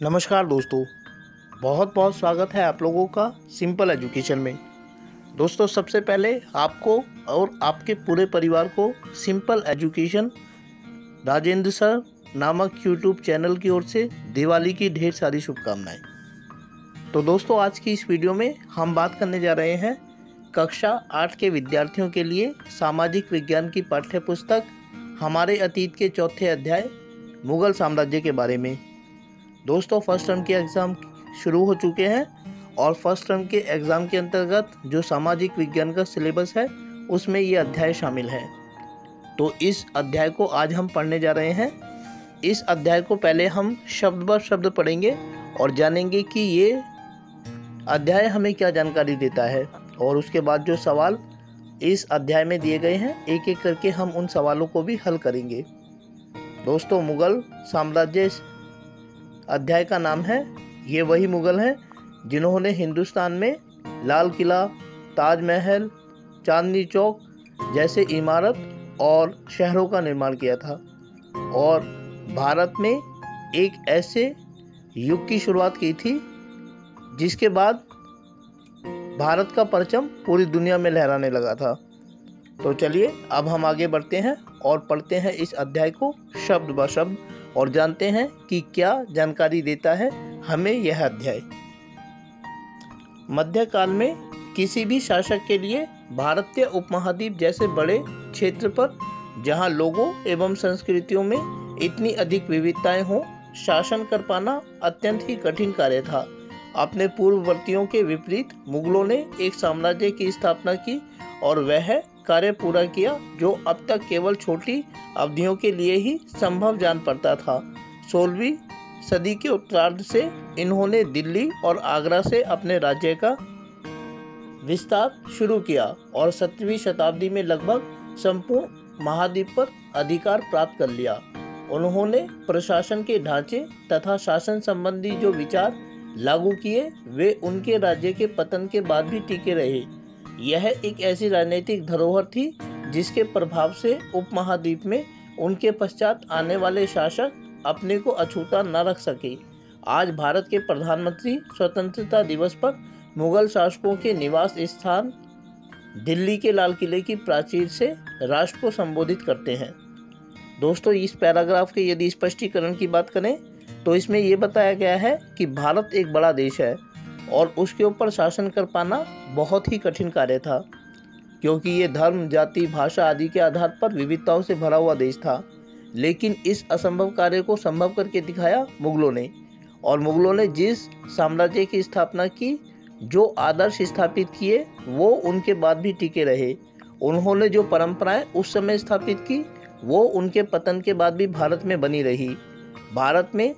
नमस्कार दोस्तों, बहुत बहुत स्वागत है आप लोगों का सिंपल एजुकेशन में। दोस्तों, सबसे पहले आपको और आपके पूरे परिवार को सिंपल एजुकेशन राजेंद्र सर नामक यूट्यूब चैनल की ओर से दिवाली की ढेर सारी शुभकामनाएं। तो दोस्तों, आज की इस वीडियो में हम बात करने जा रहे हैं कक्षा 8 के विद्यार्थियों के लिए सामाजिक विज्ञान की पाठ्य पुस्तक हमारे अतीत के चौथे अध्याय मुगल साम्राज्य के बारे में। दोस्तों, फर्स्ट टर्म के एग्ज़ाम शुरू हो चुके हैं और फर्स्ट टर्म के एग्ज़ाम के अंतर्गत जो सामाजिक विज्ञान का सिलेबस है उसमें ये अध्याय शामिल है। तो इस अध्याय को आज हम पढ़ने जा रहे हैं। इस अध्याय को पहले हम शब्द ब शब्द पढ़ेंगे और जानेंगे कि ये अध्याय हमें क्या जानकारी देता है, और उसके बाद जो सवाल इस अध्याय में दिए गए हैं एक एक करके हम उन सवालों को भी हल करेंगे। दोस्तों, मुगल साम्राज्य अध्याय का नाम है। ये वही मुगल हैं जिन्होंने हिंदुस्तान में लाल किला, ताजमहल, चांदनी चौक जैसे इमारत और शहरों का निर्माण किया था और भारत में एक ऐसे युग की शुरुआत की थी जिसके बाद भारत का परचम पूरी दुनिया में लहराने लगा था। तो चलिए अब हम आगे बढ़ते हैं और पढ़ते हैं इस अध्याय को शब्द ब शब्द और जानते हैं कि क्या जानकारी देता है हमें यह अध्याय। मध्यकाल में किसी भी शासक के लिए भारतीय उपमहाद्वीप जैसे बड़े क्षेत्र पर, जहां लोगों एवं संस्कृतियों में इतनी अधिक विविधताएं हों, शासन कर पाना अत्यंत ही कठिन कार्य था। अपने पूर्ववर्तियों के विपरीत मुगलों ने एक साम्राज्य की स्थापना की और वह कार्य पूरा किया जो अब तक केवल छोटी अवधियों के लिए ही संभव जान पड़ता था। 16वीं सदी के उत्तरार्ध से इन्होंने दिल्ली और आगरा से अपने राज्य का विस्तार शुरू किया और 17वीं शताब्दी में लगभग संपूर्ण महाद्वीप पर अधिकार प्राप्त कर लिया। उन्होंने प्रशासन के ढांचे तथा शासन संबंधी जो विचार लागू किए वे उनके राज्य के पतन के बाद भी टिके रहे। यह एक ऐसी राजनीतिक धरोहर थी जिसके प्रभाव से उपमहाद्वीप में उनके पश्चात आने वाले शासक अपने को अछूता न रख सके। आज भारत के प्रधानमंत्री स्वतंत्रता दिवस पर मुगल शासकों के निवास स्थान दिल्ली के लाल किले की प्राचीर से राष्ट्र को संबोधित करते हैं। दोस्तों, इस पैराग्राफ के यदि स्पष्टीकरण की बात करें तो इसमें यह बताया गया है कि भारत एक बड़ा देश है और उसके ऊपर शासन कर पाना बहुत ही कठिन कार्य था, क्योंकि ये धर्म, जाति, भाषा आदि के आधार पर विविधताओं से भरा हुआ देश था। लेकिन इस असंभव कार्य को संभव करके दिखाया मुगलों ने, और मुगलों ने जिस साम्राज्य की स्थापना की, जो आदर्श स्थापित किए, वो उनके बाद भी टिके रहे। उन्होंने जो परंपराएं उस समय स्थापित की वो उनके पतन के बाद भी भारत में बनी रही। भारत में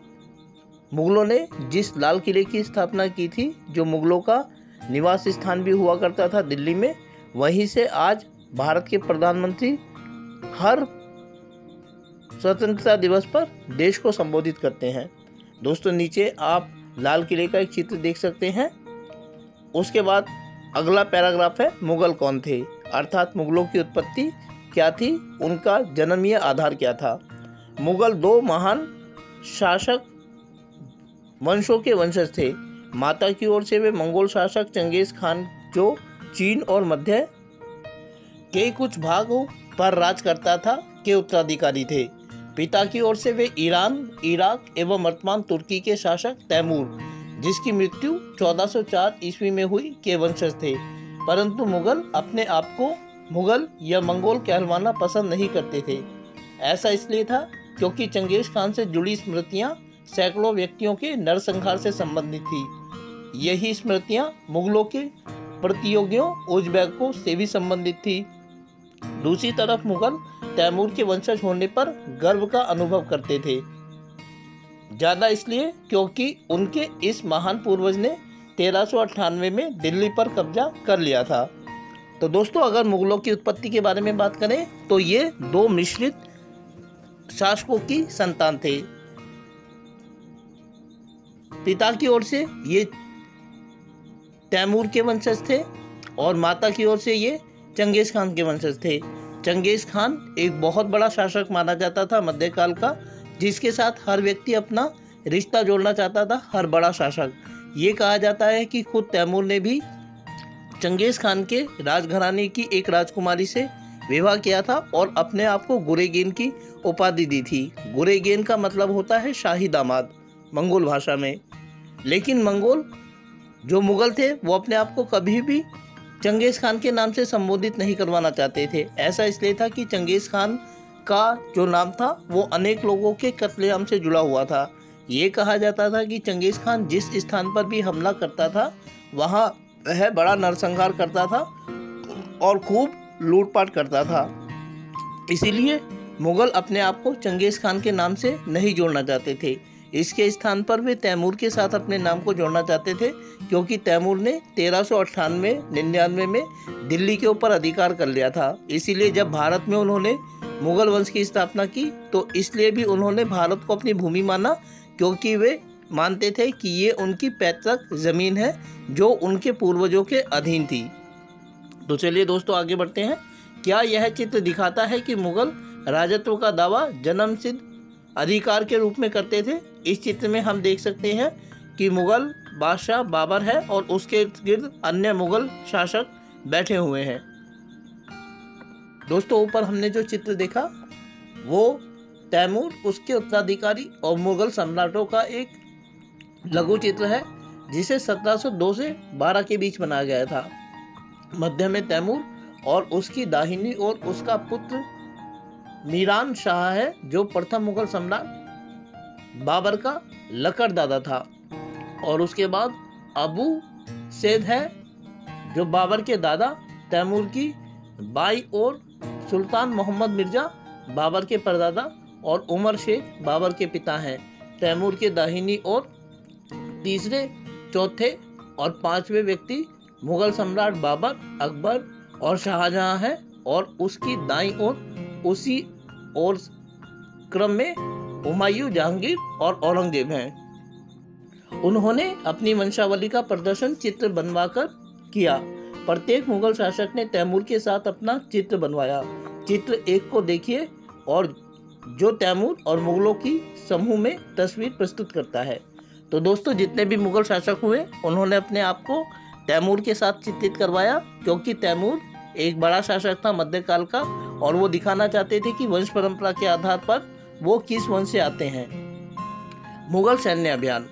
मुगलों ने जिस लाल किले की स्थापना की थी, जो मुगलों का निवास स्थान भी हुआ करता था दिल्ली में, वहीं से आज भारत के प्रधानमंत्री हर स्वतंत्रता दिवस पर देश को संबोधित करते हैं। दोस्तों, नीचे आप लाल किले का एक चित्र देख सकते हैं। उसके बाद अगला पैराग्राफ है मुगल कौन थे, अर्थात मुगलों की उत्पत्ति क्या थी, उनका जन्मीय आधार क्या था। मुगल दो महान शासक वंशों के वंशज थे। माता की ओर से वे मंगोल शासक चंगेज खान, जो चीन और मध्य के कुछ भागों पर राज करता था, के उत्तराधिकारी थे। पिता की ओर से वे ईरान, इराक एवं वर्तमान तुर्की के शासक तैमूर, जिसकी मृत्यु 1404 ईस्वी में हुई, के वंशज थे। परंतु मुगल अपने आप को मुगल या मंगोल कहलवाना पसंद नहीं करते थे। ऐसा इसलिए था क्योंकि चंगेज खान से जुड़ी स्मृतियां सैकड़ों व्यक्तियों के नरसंहार से संबंधित थी। यही स्मृतियां मुगलों के प्रतियोगियों उज़्बेकों से भी संबंधित थी। दूसरी तरफ मुगल तैमूर के वंशज होने पर गर्व का अनुभव करते थे, ज़्यादा इसलिए क्योंकि उनके इस महान पूर्वज ने 1398 में दिल्ली पर कब्जा कर लिया था। तो दोस्तों, अगर मुगलों की उत्पत्ति के बारे में बात करें तो ये दो मिश्रित शासकों की संतान थे। पिता की ओर से ये तैमूर के वंशज थे और माता की ओर से ये चंगेज खान के वंशज थे। चंगेज खान एक बहुत बड़ा शासक माना जाता था मध्यकाल का, जिसके साथ हर व्यक्ति अपना रिश्ता जोड़ना चाहता था हर बड़ा शासक। ये कहा जाता है कि खुद तैमूर ने भी चंगेज़ खान के राजघराने की एक राजकुमारी से विवाह किया था और अपने आप को गुरेगेन की उपाधि दी थी। गुरेगेन का मतलब होता है शाही दामाद मंगोल भाषा में। लेकिन मंगोल जो मुग़ल थे वो अपने आप को कभी भी चंगेज़ खान के नाम से संबोधित नहीं करवाना चाहते थे। ऐसा इसलिए था कि चंगेज़ खान का जो नाम था वो अनेक लोगों के कत्लेआम से जुड़ा हुआ था। ये कहा जाता था कि चंगेज़ खान जिस स्थान पर भी हमला करता था वहाँ वह बड़ा नरसंहार करता था और खूब लूटपाट करता था। इसीलिए मुग़ल अपने आप को चंगेज़ खान के नाम से नहीं जोड़ना चाहते थे। इसके स्थान पर वे तैमूर के साथ अपने नाम को जोड़ना चाहते थे, क्योंकि तैमूर ने 1398-99 में दिल्ली के ऊपर अधिकार कर लिया था। इसीलिए जब भारत में उन्होंने मुग़ल वंश की स्थापना की तो इसलिए भी उन्होंने भारत को अपनी भूमि माना, क्योंकि वे मानते थे कि ये उनकी पैतृक ज़मीन है जो उनके पूर्वजों के अधीन थी। तो चलिए दोस्तों आगे बढ़ते हैं। क्या यह चित्र दिखाता है कि मुग़ल राजत्व का दावा जन्मसिद्ध अधिकार के रूप में करते थे? इस चित्र में हम देख सकते हैं कि मुग़ल बादशाह बाबर है और उसके इर्द गिर्द अन्य मुग़ल शासक बैठे हुए हैं। दोस्तों ऊपर हमने जो चित्र देखा वो तैमूर, उसके उत्तराधिकारी और मुग़ल सम्राटों का एक लघु चित्र है जिसे 1702 से 12 के बीच बनाया गया था। मध्य में तैमूर और उसकी दाहिनी ओर उसका पुत्र मीरान शाह है, जो प्रथम मुग़ल सम्राट बाबर का लकड़ दादा था। और उसके बाद अबू सैद है जो बाबर के दादा। तैमूर की बाई ओर सुल्तान मोहम्मद मिर्ज़ा बाबर के परदादा और उमर शेख बाबर के पिता हैं। तैमूर के दाहिनी ओर तीसरे, चौथे और पांचवें व्यक्ति मुग़ल सम्राट बाबर, अकबर और शाहजहां हैं और उसकी दाईं ओर उसी और क्रम में हुमायूं, जहांगीर और औरंगजेब हैं। उन्होंने अपनी वंशावली का प्रदर्शन चित्र बनवाकर किया। प्रत्येक मुग़ल शासक ने तैमूर के साथ अपना चित्र बनवाया। चित्र 1 को देखिए और जो तैमूर और मुग़लों की समूह में तस्वीर प्रस्तुत करता है। तो दोस्तों जितने भी मुग़ल शासक हुए उन्होंने अपने आप को तैमूर के साथ चित्रित करवाया, क्योंकि तैमूर एक बड़ा शासक था मध्यकाल का और वो दिखाना चाहते थे कि वंश परंपरा के आधार पर वो किस वंश से आते हैं। मुग़ल सैन्य अभियान।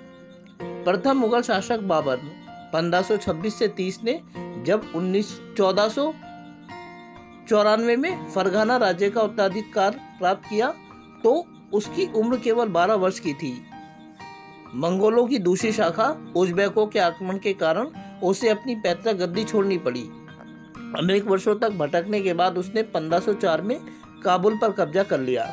प्रथम मुग़ल शासक बाबर 1526 से 30 ने जब 1494 में फरगाना राज्य का उत्तराधिकार प्राप्त किया तो उसकी उम्र केवल 12 वर्ष की थी। मंगोलों की दूसरी शाखा उज़्बेकों के आक्रमण के कारण उसे अपनी पैतृक गद्दी छोड़नी पड़ी। अनेक वर्षों तक भटकने के बाद उसने 1504 में काबुल पर कब्जा कर लिया।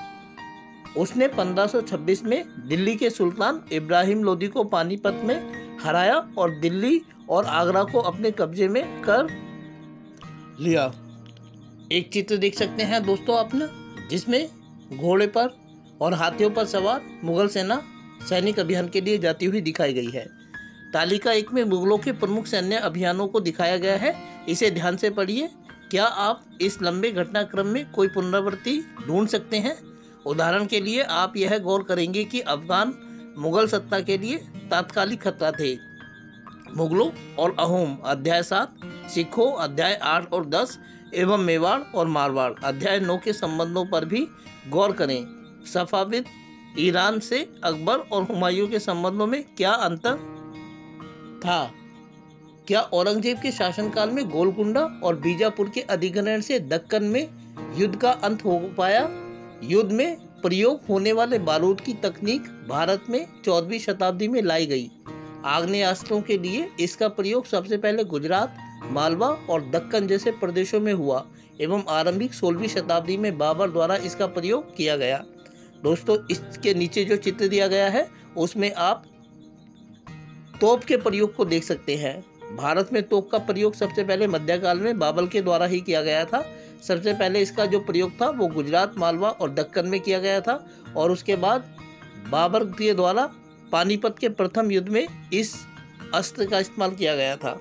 उसने 1526 में दिल्ली के सुल्तान इब्राहिम लोदी को पानीपत में हराया और दिल्ली और आगरा को अपने कब्जे में कर लिया। एक चित्र देख सकते हैं दोस्तों आपने, जिसमें घोड़े पर और हाथियों पर सवार मुग़ल सेना सैनिक अभियान के लिए जाती हुई दिखाई गई है। तालिका 1 में मुग़लों के प्रमुख सैन्य अभियानों को दिखाया गया है। इसे ध्यान से पढ़िए। क्या आप इस लंबे घटनाक्रम में कोई पुनरावृत्ति ढूंढ सकते हैं? उदाहरण के लिए आप यह गौर करेंगे कि अफगान मुग़ल सत्ता के लिए तात्कालिक खतरा थे। मुग़लों और अहोम अध्याय 7, सिखों अध्याय 8 और 10 एवं मेवाड़ और मारवाड़ अध्याय 9 के संबंधों पर भी गौर करें। सफाविद ईरान से अकबर और हुमायूं के संबंधों में क्या अंतर था? क्या औरंगजेब के शासनकाल में गोलकुंडा और बीजापुर के अधिग्रहण से दक्कन में युद्ध का अंत हो पाया? युद्ध में प्रयोग होने वाले बारूद की तकनीक भारत में 14वीं शताब्दी में लाई गई। आग्नेयास्त्रों के लिए इसका प्रयोग सबसे पहले गुजरात, मालवा और दक्कन जैसे प्रदेशों में हुआ एवं आरंभिक 16वीं शताब्दी में बाबर द्वारा इसका प्रयोग किया गया। दोस्तों इसके नीचे जो चित्र दिया गया है उसमें आप तोप के प्रयोग को देख सकते हैं। भारत में तोप का प्रयोग सबसे पहले मध्यकाल में बाबर के द्वारा ही किया गया था। सबसे पहले इसका जो प्रयोग था वो गुजरात, मालवा और दक्कन में किया गया था और उसके बाद बाबर के द्वारा पानीपत के प्रथम युद्ध में इस अस्त्र का इस्तेमाल किया गया था।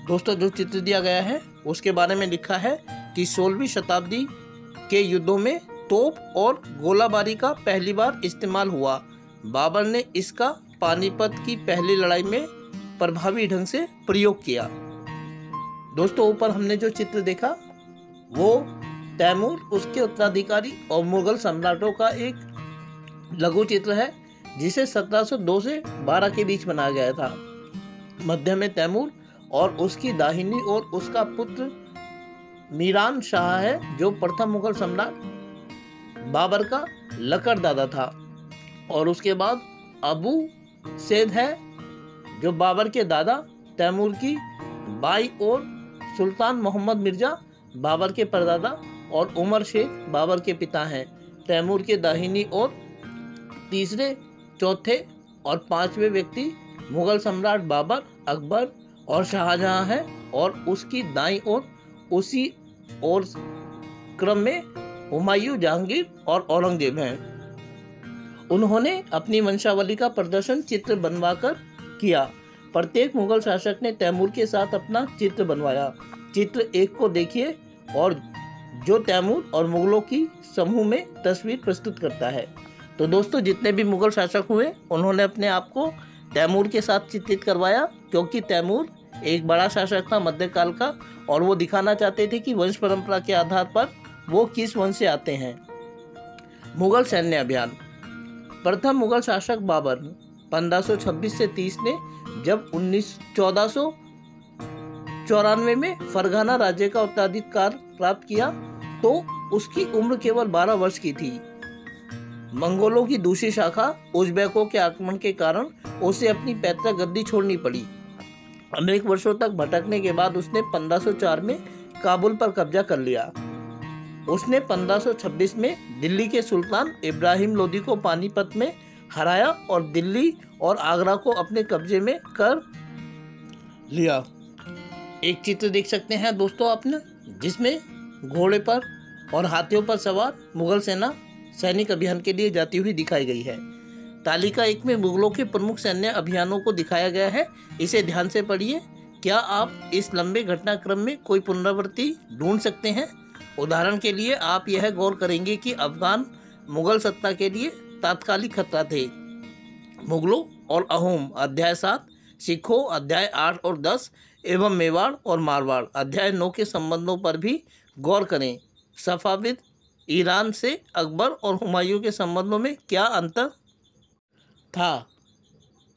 दोस्तों जो चित्र दिया गया है उसके बारे में लिखा है कि 16वीं शताब्दी के युद्धों में तोप और गोलाबारी का पहली बार इस्तेमाल हुआ। बाबर ने इसका पानीपत की पहली लड़ाई में प्रभावी ढंग से प्रयोग किया। दोस्तों, ऊपर हमने जो चित्र देखा वो तैमूर, उसके उत्तराधिकारी और मुगल सम्राटों का एक लघु चित्र है जिसे 1702 से 12 के बीच बनाया गया था। मध्य में तैमूर और उसकी दाहिनी ओर उसका पुत्र मीरान शाह है, जो प्रथम मुगल सम्राट बाबर का लकड़ दादा था। और उसके बाद अबू सैद है, जो बाबर के दादा। तैमूर की बाई ओर सुल्तान मोहम्मद मिर्जा, बाबर के परदादा, और उमर शेख बाबर के पिता हैं। तैमूर के दाहिनी ओर तीसरे, चौथे और पांचवें व्यक्ति मुगल सम्राट बाबर, अकबर और शाहजहां हैं, और उसकी दाईं ओर उसी और क्रम में हुमायूं, जहांगीर और औरंगजेब हैं। उन्होंने अपनी वंशावली का प्रदर्शन चित्र बनवाकर किया। प्रत्येक मुगल शासक ने तैमूर के साथ अपना चित्र बनवाया। चित्र 1 को देखिए, और जो तैमूर और मुगलों की समूह में तस्वीर प्रस्तुत करता है। तो दोस्तों, जितने भी मुगल शासक हुए उन्होंने अपने आप को तैमूर के साथ चित्रित करवाया, क्योंकि तैमूर एक बड़ा शासक था मध्यकाल का, और वो दिखाना चाहते थे कि वंश परंपरा के आधार पर वो किस वंश से आते हैं। मुगल सैन्य अभियान। प्रथम मुगल शासक बाबर 1526 से 30 ने जब 1494 में फरगाना राज्य का उत्तराधिकार प्राप्त किया तो उसकी उम्र केवल 12 वर्ष की थी। मंगोलों की दूसरी शाखा उज़्बेकों के आक्रमण के कारण उसे अपनी पैतृक गद्दी छोड़नी पड़ी। अनेक वर्षों तक भटकने के बाद उसने 1504 में काबुल पर कब्जा कर लिया। उसने 1526 में दिल्ली के सुल्तान इब्राहिम लोदी को पानीपत में हराया और दिल्ली और आगरा को अपने कब्जे में कर लिया। एक चित्र देख सकते हैं दोस्तों आपने, जिसमें घोड़े पर और हाथियों पर सवार मुगल सेना सैनिक अभियान के लिए जाती हुई दिखाई गई है। तालिका 1 में मुगलों के प्रमुख सैन्य अभियानों को दिखाया गया है। इसे ध्यान से पढ़िए। क्या आप इस लंबे घटनाक्रम में कोई पुनरावृत्ति ढूंढ सकते हैं? उदाहरण के लिए आप यह गौर करेंगे कि अफगान मुगल सत्ता के लिए तात्कालिक खतरा थे। मुगलों और अहोम अध्याय 7, सिखों अध्याय 8 और 10 एवं मेवाड़ और मारवाड़ अध्याय 9 के संबंधों पर भी गौर करें। सफाविद ईरान से अकबर और हुमायूं के संबंधों में क्या अंतर था?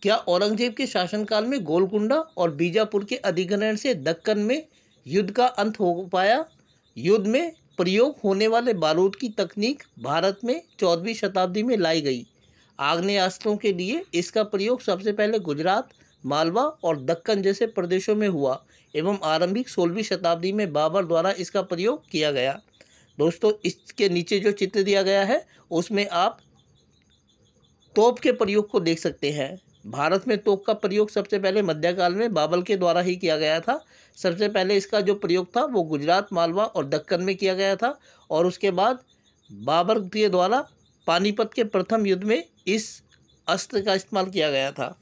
क्या औरंगजेब के शासनकाल में गोलकुंडा और बीजापुर के अधिग्रहण से दक्कन में युद्ध का अंत हो पाया? युद्ध में प्रयोग होने वाले बारूद की तकनीक भारत में 14वीं शताब्दी में लाई गई। आग्नेयास्त्रों के लिए इसका प्रयोग सबसे पहले गुजरात, मालवा और दक्कन जैसे प्रदेशों में हुआ एवं आरंभिक 16वीं शताब्दी में बाबर द्वारा इसका प्रयोग किया गया। दोस्तों, इसके नीचे जो चित्र दिया गया है उसमें आप तोप के प्रयोग को देख सकते हैं। भारत में तोप का प्रयोग सबसे पहले मध्यकाल में बाबर के द्वारा ही किया गया था। सबसे पहले इसका जो प्रयोग था वो गुजरात, मालवा और दक्कन में किया गया था, और उसके बाद बाबर के द्वारा पानीपत के प्रथम युद्ध में इस अस्त्र का इस्तेमाल किया गया था।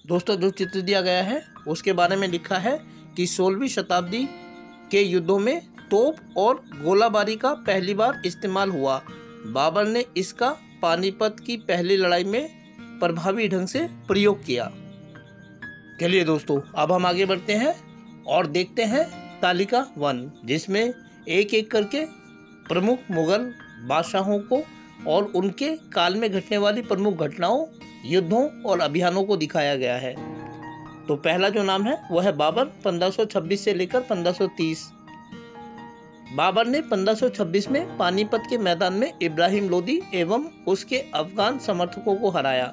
दोस्तों, जो चित्र दिया गया है उसके बारे में लिखा है कि 16वीं शताब्दी के युद्धों में तोप और गोलाबारी का पहली बार इस्तेमाल हुआ। बाबर ने इसका पानीपत की पहली लड़ाई में प्रभावी ढंग से प्रयोग किया। चलिए दोस्तों, अब हम आगे बढ़ते हैं और देखते हैं तालिका 1, जिसमें एक एक करके प्रमुख मुगल बादशाहों को और उनके काल में घटने वाली प्रमुख घटनाओं, युद्धों और अभियानों को दिखाया गया है। तो पहला जो नाम है वो है बाबर, 1526 से लेकर 1530। बाबर ने 1526 में पानीपत के मैदान में इब्राहिम लोदी एवं उसके अफगान समर्थकों को हराया।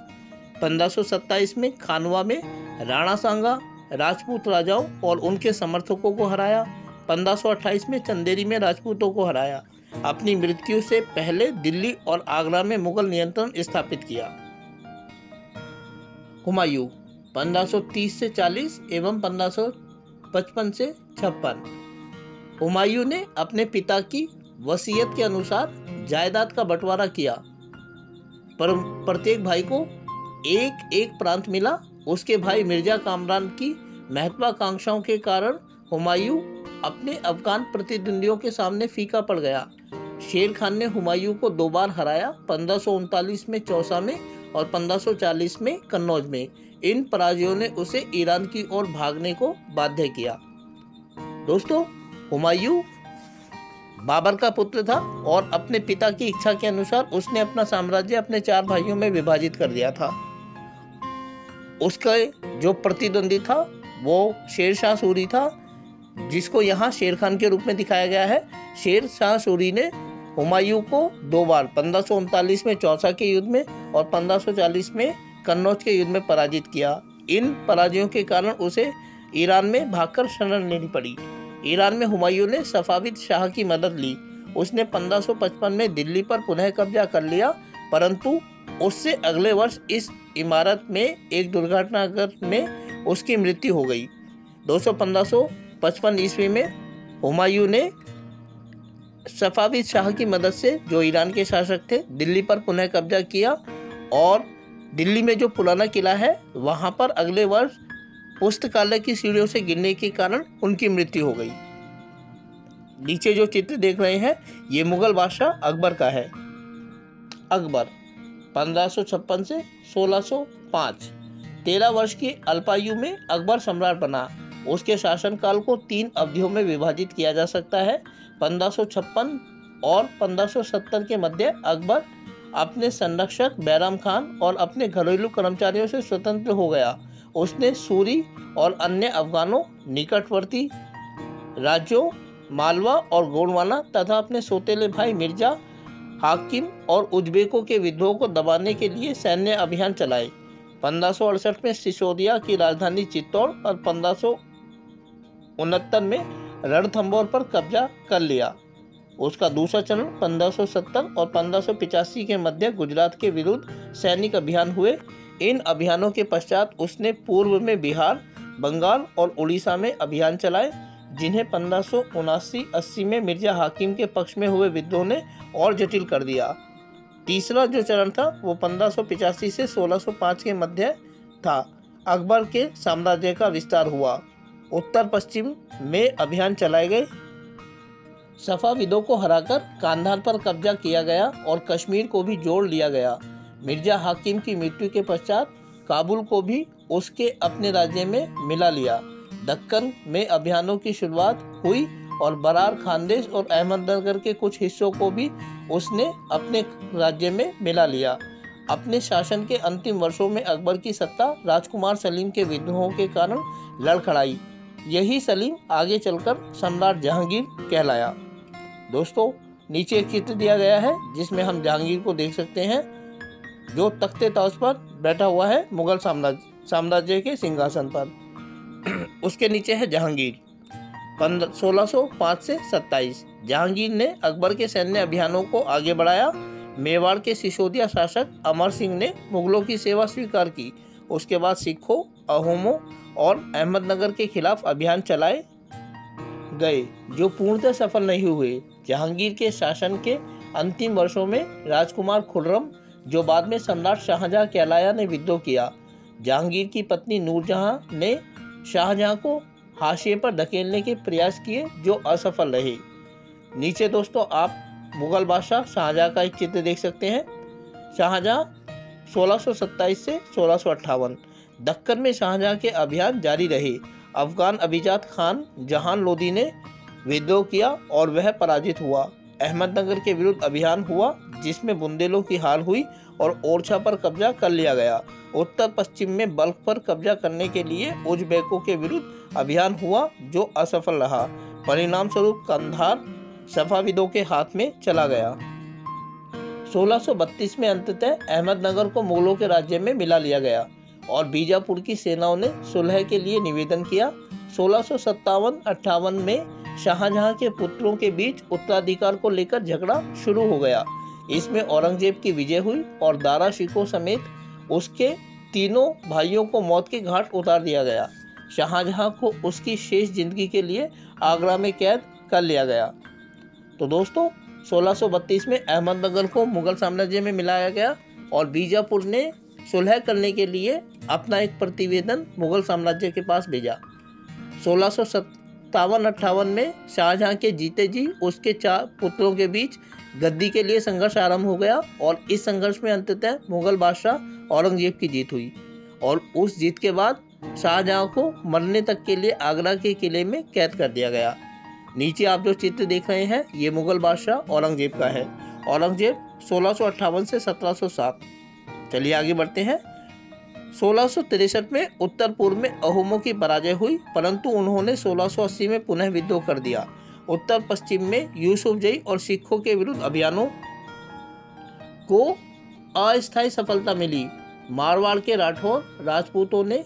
1527 में खानवा में राणा सांगा, राजपूत राजाओं और उनके समर्थकों को हराया। 1528 में चंदेरी में राजपूतों को हराया। अपनी मृत्यु से पहले दिल्ली और आगरा में मुगल नियंत्रण स्थापित किया। हुमायूं 1530 से 40 एवं 1555 से 56। हुमायूं ने अपने पिता की वसीयत के अनुसार जायदाद का बंटवारा किया, पर प्रत्येक भाई को एक एक प्रांत मिला। उसके भाई मिर्जा कामरान की महत्वाकांक्षाओं के कारण हुमायूं अपने अफगान प्रतिद्वंदियों के सामने फीका पड़ गया। शेर खान ने हुमायूं को 2 बार हराया, 1539 में चौसा में और 1540 में कन्नौज में। इन पराजयों ने उसे ईरान की ओर भागने को बाध्य किया। दोस्तों, हुमायूं बाबर का पुत्र था और अपने पिता की इच्छा के अनुसार उसने अपना साम्राज्य अपने 4 भाइयों में विभाजित कर दिया था। उसका जो प्रतिद्वंदी था वो शेर शाह सूरी था, जिसको यहाँ शेर खान के रूप में दिखाया गया है। शेर शाह सूरी ने हुमायूं को 2 बार 1539 में चौसा के युद्ध में और 1540 में कन्नौज के युद्ध में पराजित किया। इन पराजयों के कारण उसे ईरान में भागकर शरण लेनी पड़ी। ईरान में हुमायूं ने सफाविद शाह की मदद ली। उसने 1555 में दिल्ली पर पुनः कब्जा कर लिया, परंतु उससे अगले वर्ष इस इमारत में एक दुर्घटना में उसकी मृत्यु हो गई। 1555 ईस्वी में हुमायूं ने सफाविद शाह की मदद से, जो ईरान के शासक थे, दिल्ली पर पुनः कब्जा किया और दिल्ली में जो पुराना किला है वहाँ पर अगले वर्ष पुस्तकालय की सीढ़ियों से गिरने के कारण उनकी मृत्यु हो गई। नीचे जो चित्र देख रहे हैं ये मुगल बादशाह अकबर का है। अकबर 1556 से 1605, 13 वर्ष की अल्पायु में अकबर सम्राट बना। उसके शासनकाल को 3 अवधियों में विभाजित किया जा सकता है। 1556 और 1570 के मध्य अकबर अपने संरक्षक बैराम खान और अपने घरेलू कर्मचारियों से स्वतंत्र हो गया। उसने सूरी और अन्य अफगानों, निकटवर्ती राज्यों मालवा और गोंडवाना तथा अपने सौतेले भाई मिर्जा हाकिम और उज्बेकों के विद्रोह को दबाने के लिए सैन्य अभियान चलाए। 1568 में सिसोदिया की राजधानी चित्तौड़ और 1569 में रणथंभौर पर कब्जा कर लिया। उसका दूसरा चरण 1570 और 1585 के मध्य गुजरात के विरुद्ध सैनिक अभियान हुए। इन अभियानों के पश्चात उसने पूर्व में बिहार, बंगाल और उड़ीसा में अभियान चलाए, जिन्हें 1579-80 में मिर्जा हाकिम के पक्ष में हुए विद्रोह ने और जटिल कर दिया। तीसरा जो चरण था वो 1585 से 1605 के मध्य था। अकबर के साम्राज्य का विस्तार हुआ। उत्तर पश्चिम में अभियान चलाए गए। सफाविदों को हराकर कांधार पर कब्जा किया गया और कश्मीर को भी जोड़ लिया गया। मिर्जा हाकिम की मृत्यु के पश्चात काबुल को भी उसके अपने राज्य में मिला लिया। दक्कन में अभियानों की शुरुआत हुई और बरार, खानदेश और अहमदनगर के कुछ हिस्सों को भी उसने अपने राज्य में मिला लिया। अपने शासन के अंतिम वर्षों में अकबर की सत्ता राजकुमार सलीम के विद्रोहों के कारण लड़खड़ाई। यही सलीम आगे चलकर सम्राट जहांगीर कहलाया। दोस्तों, नीचे एक चित्र दिया गया है जिसमें हम जहांगीर को देख सकते हैं, जो तख्ते ताज पर बैठा हुआ है मुगल साम्राज्य के सिंहासन पर। उसके नीचे है जहांगीर। 1605 से 27 जहांगीर ने अकबर के सैन्य अभियानों को आगे बढ़ाया। मेवाड़ के सिसोदिया शासक अमर सिंह ने मुगलों की सेवा स्वीकार की। उसके बाद सिखों, अहोमों और अहमदनगर के खिलाफ अभियान चलाए गए, जो पूर्णतः सफल नहीं हुए। जहांगीर के शासन के अंतिम वर्षों में राजकुमार खुर्रम, जो बाद में सम्राट शाहजहां कहलाया, ने विद्रोह किया। जहांगीर की पत्नी नूरजहां ने शाहजहां को हाशिए पर धकेलने के प्रयास किए, जो असफल रहे। नीचे दोस्तों आप मुगल बादशाह शाहजहां का एक चित्र देख सकते हैं। शाहजहां 1627 से 1658। दक्कन में शाहजहां के अभियान जारी रहे। अफगान अभिजात खान जहान लोदी ने विद्रोह किया और वह पराजित हुआ। अहमदनगर के विरुद्ध अभियान हुआ, जिसमें बुंदेलों की हार हुई और ओरछा पर कब्जा कर लिया गया। उत्तर पश्चिम में बल्ख पर कब्जा करने के लिए उज्बेकों के विरुद्ध अभियान हुआ, जो असफल रहा। परिणाम स्वरूप कंधार सफाविदों के हाथ में चला गया। 1632 में अंततः अहमदनगर को मुगलों के राज्य में मिला लिया गया और बीजापुर की सेनाओं ने सुलह के लिए निवेदन किया। 1657-58 में शाहजहां के पुत्रों के बीच उत्तराधिकार को लेकर झगड़ा शुरू हो गया। इसमें औरंगजेब की विजय हुई और दारा शिकोह समेत उसके तीनों भाइयों को मौत के घाट उतार दिया गया। शाहजहां को उसकी शेष जिंदगी के लिए आगरा में कैद कर लिया गया। तो दोस्तों 1632 में अहमदनगर को मुगल साम्राज्य में मिलाया गया और बीजापुर ने सुलह करने के लिए अपना एक प्रतिवेदन मुगल साम्राज्य के पास भेजा। 1657-58 में शाहजहां के जीते जी उसके 4 पुत्रों के बीच गद्दी के लिए संघर्ष आरंभ हो गया और इस संघर्ष में अंततः मुगल बादशाह औरंगजेब की जीत हुई और उस जीत के बाद शाहजहां को मरने तक के लिए आगरा के किले में कैद कर दिया गया। नीचे आप जो चित्र देख रहे हैं ये मुगल बादशाह औरंगजेब का है। औरंगजेब 1658 से 1707। चलिए आगे बढ़ते हैं। 1663 में उत्तर पूर्व में अहोमों की पराजय हुई, परंतु उन्होंने 1680 में पुनः विद्रोह कर दिया। उत्तर पश्चिम में यूसुफजई और सिखों के विरुद्ध अभियानों को अस्थायी सफलता मिली। मारवाड़ के राठौर राजपूतों ने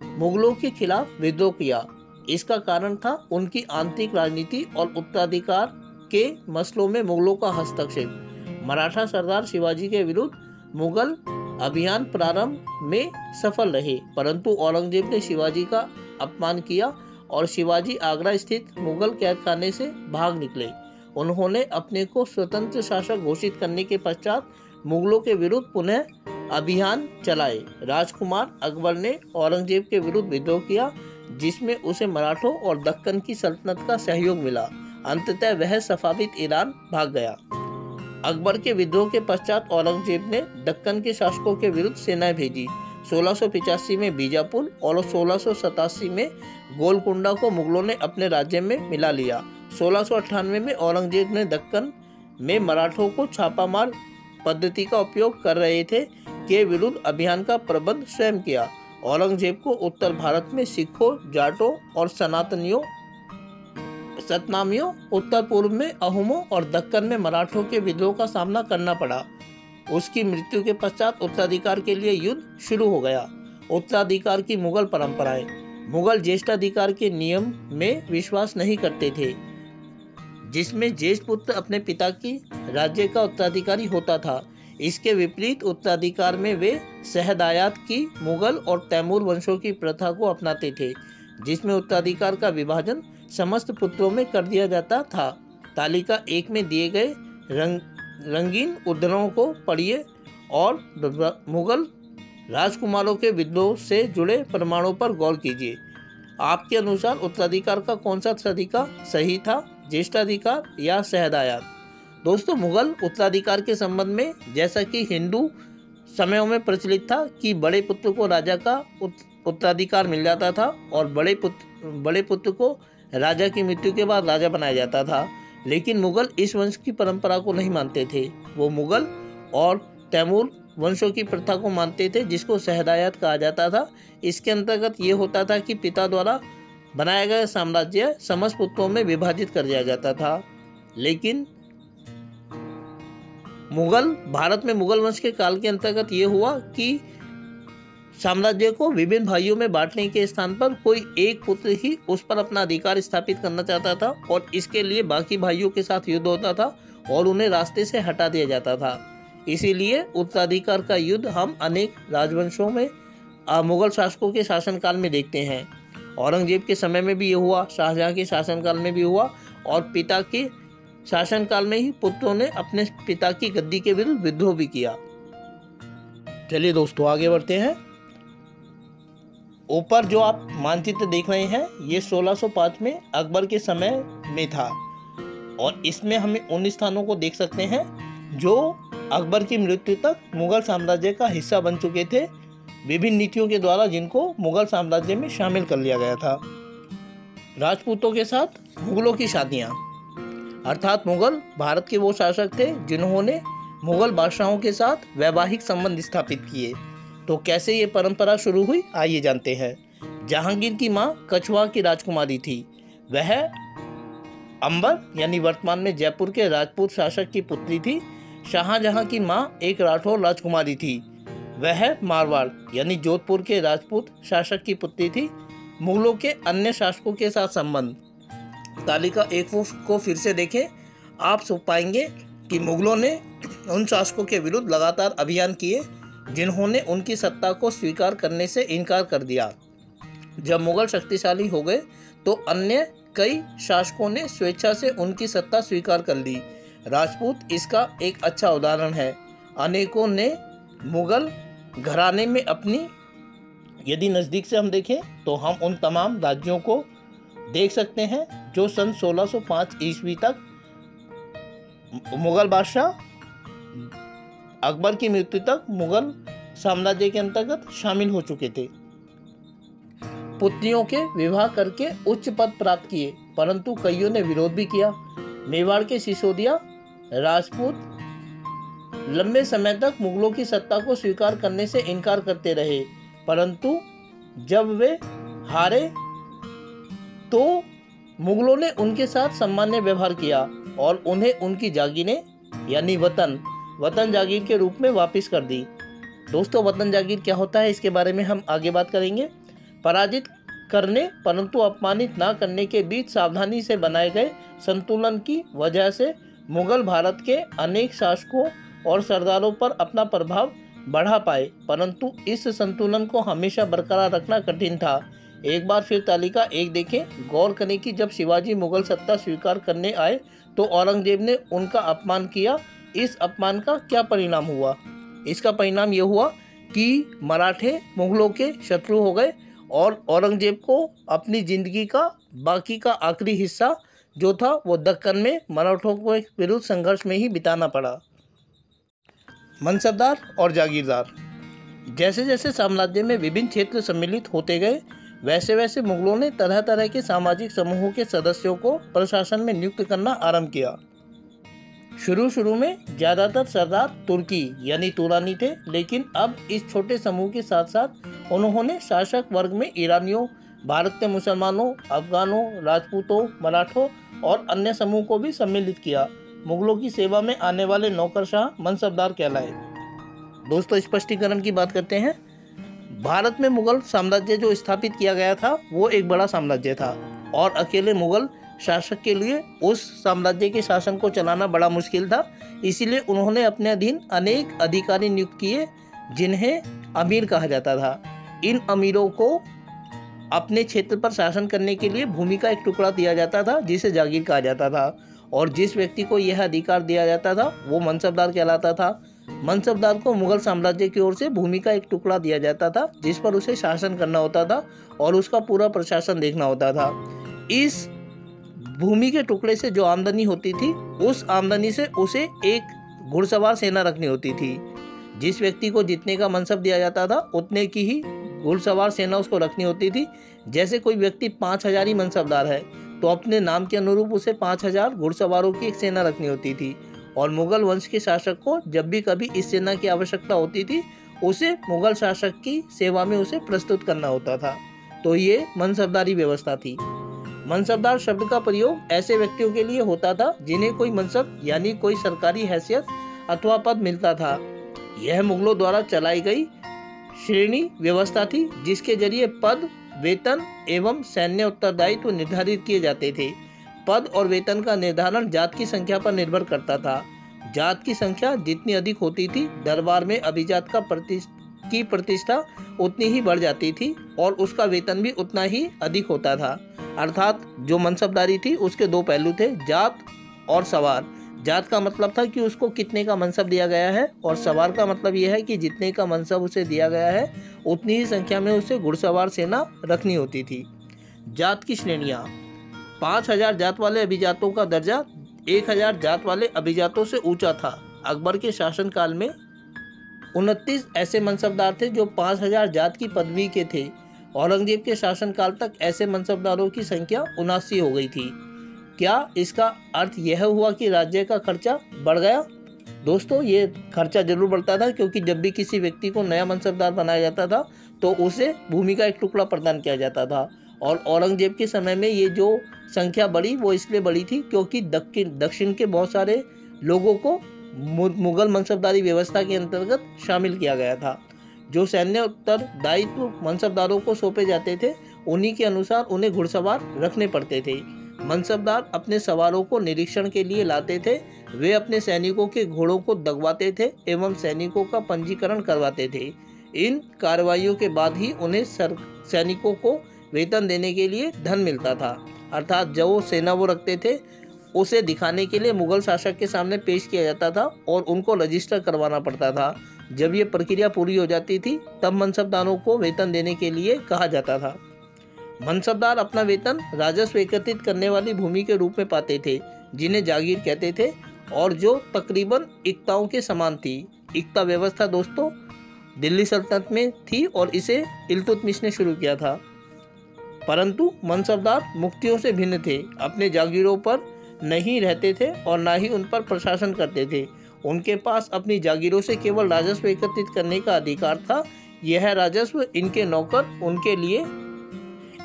मुगलों के खिलाफ विद्रोह किया। इसका कारण था उनकी आंतरिक राजनीति और उत्तराधिकार के मसलों में मुगलों का हस्तक्षेप। मराठा सरदार शिवाजी के विरुद्ध मुगल अभियान प्रारंभ में सफल रहे, परंतु औरंगजेब ने शिवाजी का अपमान किया और शिवाजी आगरा स्थित मुगल कैदखाने से भाग निकले। उन्होंने अपने को स्वतंत्र शासक घोषित करने के पश्चात मुगलों के विरुद्ध पुनः अभियान चलाए। राजकुमार अकबर ने औरंगजेब के विरुद्ध विद्रोह किया, जिसमें उसे मराठों और दक्कन की सल्तनत का सहयोग मिला। अंततः वह सफाविद ईरान भाग गया। अकबर के विद्रोह के पश्चात औरंगजेब ने दक्कन के शासकों के विरुद्ध सेनाएं भेजी। 1685 में बीजापुर और 1687 में गोलकुंडा को मुगलों ने अपने राज्य में मिला लिया। 1698 में औरंगजेब ने दक्कन में मराठों को छापामार पद्धति का उपयोग कर रहे थे के विरुद्ध अभियान का प्रबंध स्वयं किया। औरंगजेब को उत्तर भारत में सिखों, जाटों और सतनामियों, उत्तर पूर्व में अहोमों और दक्कन में मराठों के विद्रोह का सामना करना पड़ा। उसकी मृत्यु के पश्चात उत्तराधिकार के लिए युद्ध शुरू हो गया। उत्तराधिकार की मुगल परंपराएं। मुगल ज्येष्ठाधिकार के नियम में विश्वास नहीं करते थे, जिसमें ज्येष्ठ पुत्र अपने पिता की राज्य का उत्तराधिकारी होता था। इसके विपरीत उत्तराधिकार में वे शहदायात की मुगल और तैमूर वंशों की प्रथा को अपनाते थे, जिसमें उत्तराधिकार का विभाजन समस्त पुत्रों में कर दिया जाता था। तालिका 1 में दिए गए रंगीन उद्धरणों को पढ़िए और मुगल राजकुमारों के विद्रोह से जुड़े प्रमाणों पर गौर कीजिए। आपके अनुसार उत्तराधिकार का कौन सा तरीका सही था, ज्येष्ठाधिकार या शहदायात? दोस्तों, मुगल उत्तराधिकार के संबंध में जैसा कि हिंदू समयों में प्रचलित था कि बड़े पुत्र को राजा का उत्तराधिकार मिल जाता था और बड़े पुत्र को राजा की मृत्यु के बाद राजा बनाया जाता था, लेकिन मुगल इस वंश की परंपरा को नहीं मानते थे। वो मुगल और तैमूर वंशों की प्रथा को मानते थे, जिसको शहदायात कहा जाता था। इसके अंतर्गत ये होता था कि पिता द्वारा बनाया गया साम्राज्य समस्त पुत्रों में विभाजित कर दिया जाता था। लेकिन भारत में मुगल वंश के काल के अंतर्गत ये हुआ कि साम्राज्य को विभिन्न भाइयों में बांटने के स्थान पर कोई एक पुत्र ही उस पर अपना अधिकार स्थापित करना चाहता था और इसके लिए बाकी भाइयों के साथ युद्ध होता था और उन्हें रास्ते से हटा दिया जाता था। इसीलिए उत्तराधिकार का युद्ध हम अनेक राजवंशों में मुगल शासकों के शासनकाल में देखते हैं। औरंगजेब के समय में भी ये हुआ, शाहजहां के शासनकाल में भी हुआ और पिता के शासनकाल में ही पुत्रों ने अपने पिता की गद्दी के विरुद्ध विद्रोह भी किया। चलिए दोस्तों आगे बढ़ते हैं। ऊपर जो आप मानचित्र देख रहे हैं ये 1605 में अकबर के समय में था और इसमें हमें उन स्थानों को देख सकते हैं जो अकबर की मृत्यु तक मुगल साम्राज्य का हिस्सा बन चुके थे, विभिन्न नीतियों के द्वारा जिनको मुगल साम्राज्य में शामिल कर लिया गया था। राजपूतों के साथ मुगलों की शादियाँ, अर्थात मुगल भारत के वो शासक थे जिन्होंने मुगल बादशाहों के साथ वैवाहिक संबंध स्थापित किए। तो कैसे ये परंपरा शुरू हुई, आइए जानते हैं। जहांगीर की मां कछवा की राजकुमारी थी। वह अंबर यानी वर्तमान में जयपुर के राजपूत शासक की पुत्री थी। शाहजहां की मां एक राठौर राजकुमारी थी। वह मारवाड़ यानी जोधपुर के राजपूत शासक की पुत्री थी। मुगलों के अन्य शासकों के साथ संबंध, तालिका 1 को फिर से देखें। आप सुन पाएंगे कि मुगलों ने उन शासकों के विरुद्ध लगातार अभियान किए जिन्होंने उनकी सत्ता को स्वीकार करने से इनकार कर दिया। जब मुगल शक्तिशाली हो गए तो अन्य कई शासकों ने स्वेच्छा से उनकी सत्ता स्वीकार कर ली। राजपूत इसका एक अच्छा उदाहरण है। अनेकों ने मुगल घराने में अपनी, यदि नज़दीक से हम देखें तो हम उन तमाम राज्यों को देख सकते हैं जो सन 1605 ईस्वी तक मुगल बादशाह अकबर की मृत्यु तक मुगल साम्राज्य के अंतर्गत शामिल हो चुके थे। पुत्रियों के विवाह करके उच्च पद प्राप्त किए, परंतु कईयों ने विरोध भी किया। मेवाड़ के सिसोदिया राजपूत लंबे समय तक मुगलों की सत्ता को स्वीकार करने से इनकार करते रहे, परंतु जब वे हारे तो मुगलों ने उनके साथ सम्मान्य व्यवहार किया और उन्हें उनकी जागीरें यानी वतन जागीर के रूप में वापस कर दी। दोस्तों, वतन जागीर क्या होता है इसके बारे में हम आगे बात करेंगे। पराजित करने परंतु अपमानित ना करने के बीच सावधानी से बनाए गए संतुलन की वजह से मुगल भारत के अनेक शासकों और सरदारों पर अपना प्रभाव बढ़ा पाए, परंतु इस संतुलन को हमेशा बरकरार रखना कठिन था। एक बार फिर तालिका 1 देखें। गौर करें कि जब शिवाजी मुगल सत्ता स्वीकार करने आए तो औरंगजेब ने उनका अपमान किया। इस अपमान का क्या परिणाम हुआ? इसका परिणाम यह हुआ कि मराठे मुगलों के शत्रु हो गए और औरंगजेब को अपनी जिंदगी का बाकी का आखिरी हिस्सा जो था वो दक्कन में मराठों के विरुद्ध संघर्ष में ही बिताना पड़ा। मनसबदार और जागीरदार। जैसे जैसे साम्राज्य में विभिन्न क्षेत्र सम्मिलित होते गए, वैसे वैसे मुगलों ने तरह तरह के सामाजिक समूहों के सदस्यों को प्रशासन में नियुक्त करना आरंभ किया। शुरू में ज़्यादातर सरदार तुर्की यानी तुरानी थे, लेकिन अब इस छोटे समूह के साथ साथ उन्होंने शासक वर्ग में ईरानियों, भारतीय मुसलमानों, अफगानों, राजपूतों, मराठों और अन्य समूह को भी सम्मिलित किया। मुगलों की सेवा में आने वाले नौकरशाह मनसबदार कहलाए। दोस्तों, स्पष्टीकरण की बात करते हैं। भारत में मुगल साम्राज्य जो स्थापित किया गया था वो एक बड़ा साम्राज्य था और अकेले मुगल शासक के लिए उस साम्राज्य के शासन को चलाना बड़ा मुश्किल था। इसीलिए उन्होंने अपने अधीन अनेक अधिकारी नियुक्त किए जिन्हें अमीर कहा जाता था। इन अमीरों को अपने क्षेत्र पर शासन करने के लिए भूमि का एक टुकड़ा दिया जाता था जिसे जागीर कहा जाता था, और जिस व्यक्ति को यह अधिकार दिया जाता था वो मनसबदार कहलाता था। मनसबदार को मुगल साम्राज्य की ओर से भूमि का एक टुकड़ा दिया जाता था जिस पर उसे शासन करना होता था और उसका पूरा प्रशासन देखना होता था। इस भूमि के टुकड़े से जो आमदनी होती थी उस आमदनी से उसे एक घुड़सवार सेना रखनी होती थी। जिस व्यक्ति को जितने का मनसब दिया जाता था उतने की ही घुड़सवार सेना उसको रखनी होती थी। जैसे कोई व्यक्ति 5000 ही मनसबदार है तो अपने नाम के अनुरूप उसे 5000 घुड़सवारों की एक सेना रखनी होती थी, और मुगल वंश के शासक को जब भी कभी इस सेना की आवश्यकता होती थी उसे मुगल शासक की सेवा में उसे प्रस्तुत करना होता था। तो ये मनसबदारी व्यवस्था थी। मनसबदार शब्द का प्रयोग ऐसे व्यक्तियों के लिए होता था जिन्हें कोई मनसब यानी कोई सरकारी हैसियत अथवा पद मिलता था। यह मुगलों द्वारा चलाई गई श्रेणी व्यवस्था थी जिसके जरिए पद, वेतन एवं सैन्य उत्तरदायित्व निर्धारित किए जाते थे। पद और वेतन का निर्धारण जात की संख्या पर निर्भर करता था। जात की संख्या जितनी अधिक होती थी, दरबार में अभिजात की प्रतिष्ठा उतनी ही बढ़ जाती थी और उसका वेतन भी उतना ही अधिक होता था। अर्थात जो मनसबदारी थी उसके दो पहलू थे, जात और सवार। जात का मतलब था कि उसको कितने का मनसब दिया गया है, और सवार का मतलब यह है कि जितने का मनसब उसे दिया गया है उतनी ही संख्या में उसे घुड़सवार सेना रखनी होती थी। जात की श्रेणियाँ। 5000 जात वाले अभिजातों का दर्जा 1000 जात वाले अभिजातों से ऊंचा था। अकबर के शासनकाल में 29 ऐसे मनसबदार थे जो 5000 जात की पदवी के थे। औरंगजेब के शासनकाल तक ऐसे मनसबदारों की संख्या 79 हो गई थी। क्या इसका अर्थ यह हुआ कि राज्य का खर्चा बढ़ गया? दोस्तों, ये खर्चा जरूर बढ़ता था, क्योंकि जब भी किसी व्यक्ति को नया मनसबदार बनाया जाता था तो उसे भूमि का एक टुकड़ा प्रदान किया जाता था। और औरंगजेब के समय में ये जो संख्या बढ़ी वो इसलिए बढ़ी थी क्योंकि दक्षिण के बहुत सारे लोगों को मुगल मनसबदारी व्यवस्था के अंतर्गत शामिल किया गया था। जो सैन्य उत्तरदायित्व मनसबदारों को सौंपे जाते थे उन्हीं के अनुसार उन्हें घुड़सवार रखने पड़ते थे। मनसबदार अपने सवारों को निरीक्षण के लिए लाते थे। वे अपने सैनिकों के घोड़ों को दगवाते थे एवं सैनिकों का पंजीकरण करवाते थे। इन कार्रवाइयों के बाद ही उन्हें सैनिकों को वेतन देने के लिए धन मिलता था। अर्थात जो सेना वो रखते थे उसे दिखाने के लिए मुगल शासक के सामने पेश किया जाता था और उनको रजिस्टर करवाना पड़ता था। जब ये प्रक्रिया पूरी हो जाती थी तब मनसबदारों को वेतन देने के लिए कहा जाता था। मनसबदार अपना वेतन राजस्व एकत्रित करने वाली भूमि के रूप में पाते थे, जिन्हें जागीर कहते थे, और जो तकरीबन इक्ताओं के समान थी। इक्ता व्यवस्था दोस्तों दिल्ली सल्तनत में थी और इसे इल्तुतमिश ने शुरू किया था। परंतु मनसबदार मुफ्तियों से भिन्न थे, अपने जागीरों पर नहीं रहते थे और ना ही उन पर प्रशासन करते थे। उनके पास अपनी जागीरों से केवल राजस्व एकत्रित करने का अधिकार था। यह राजस्व इनके नौकर उनके लिए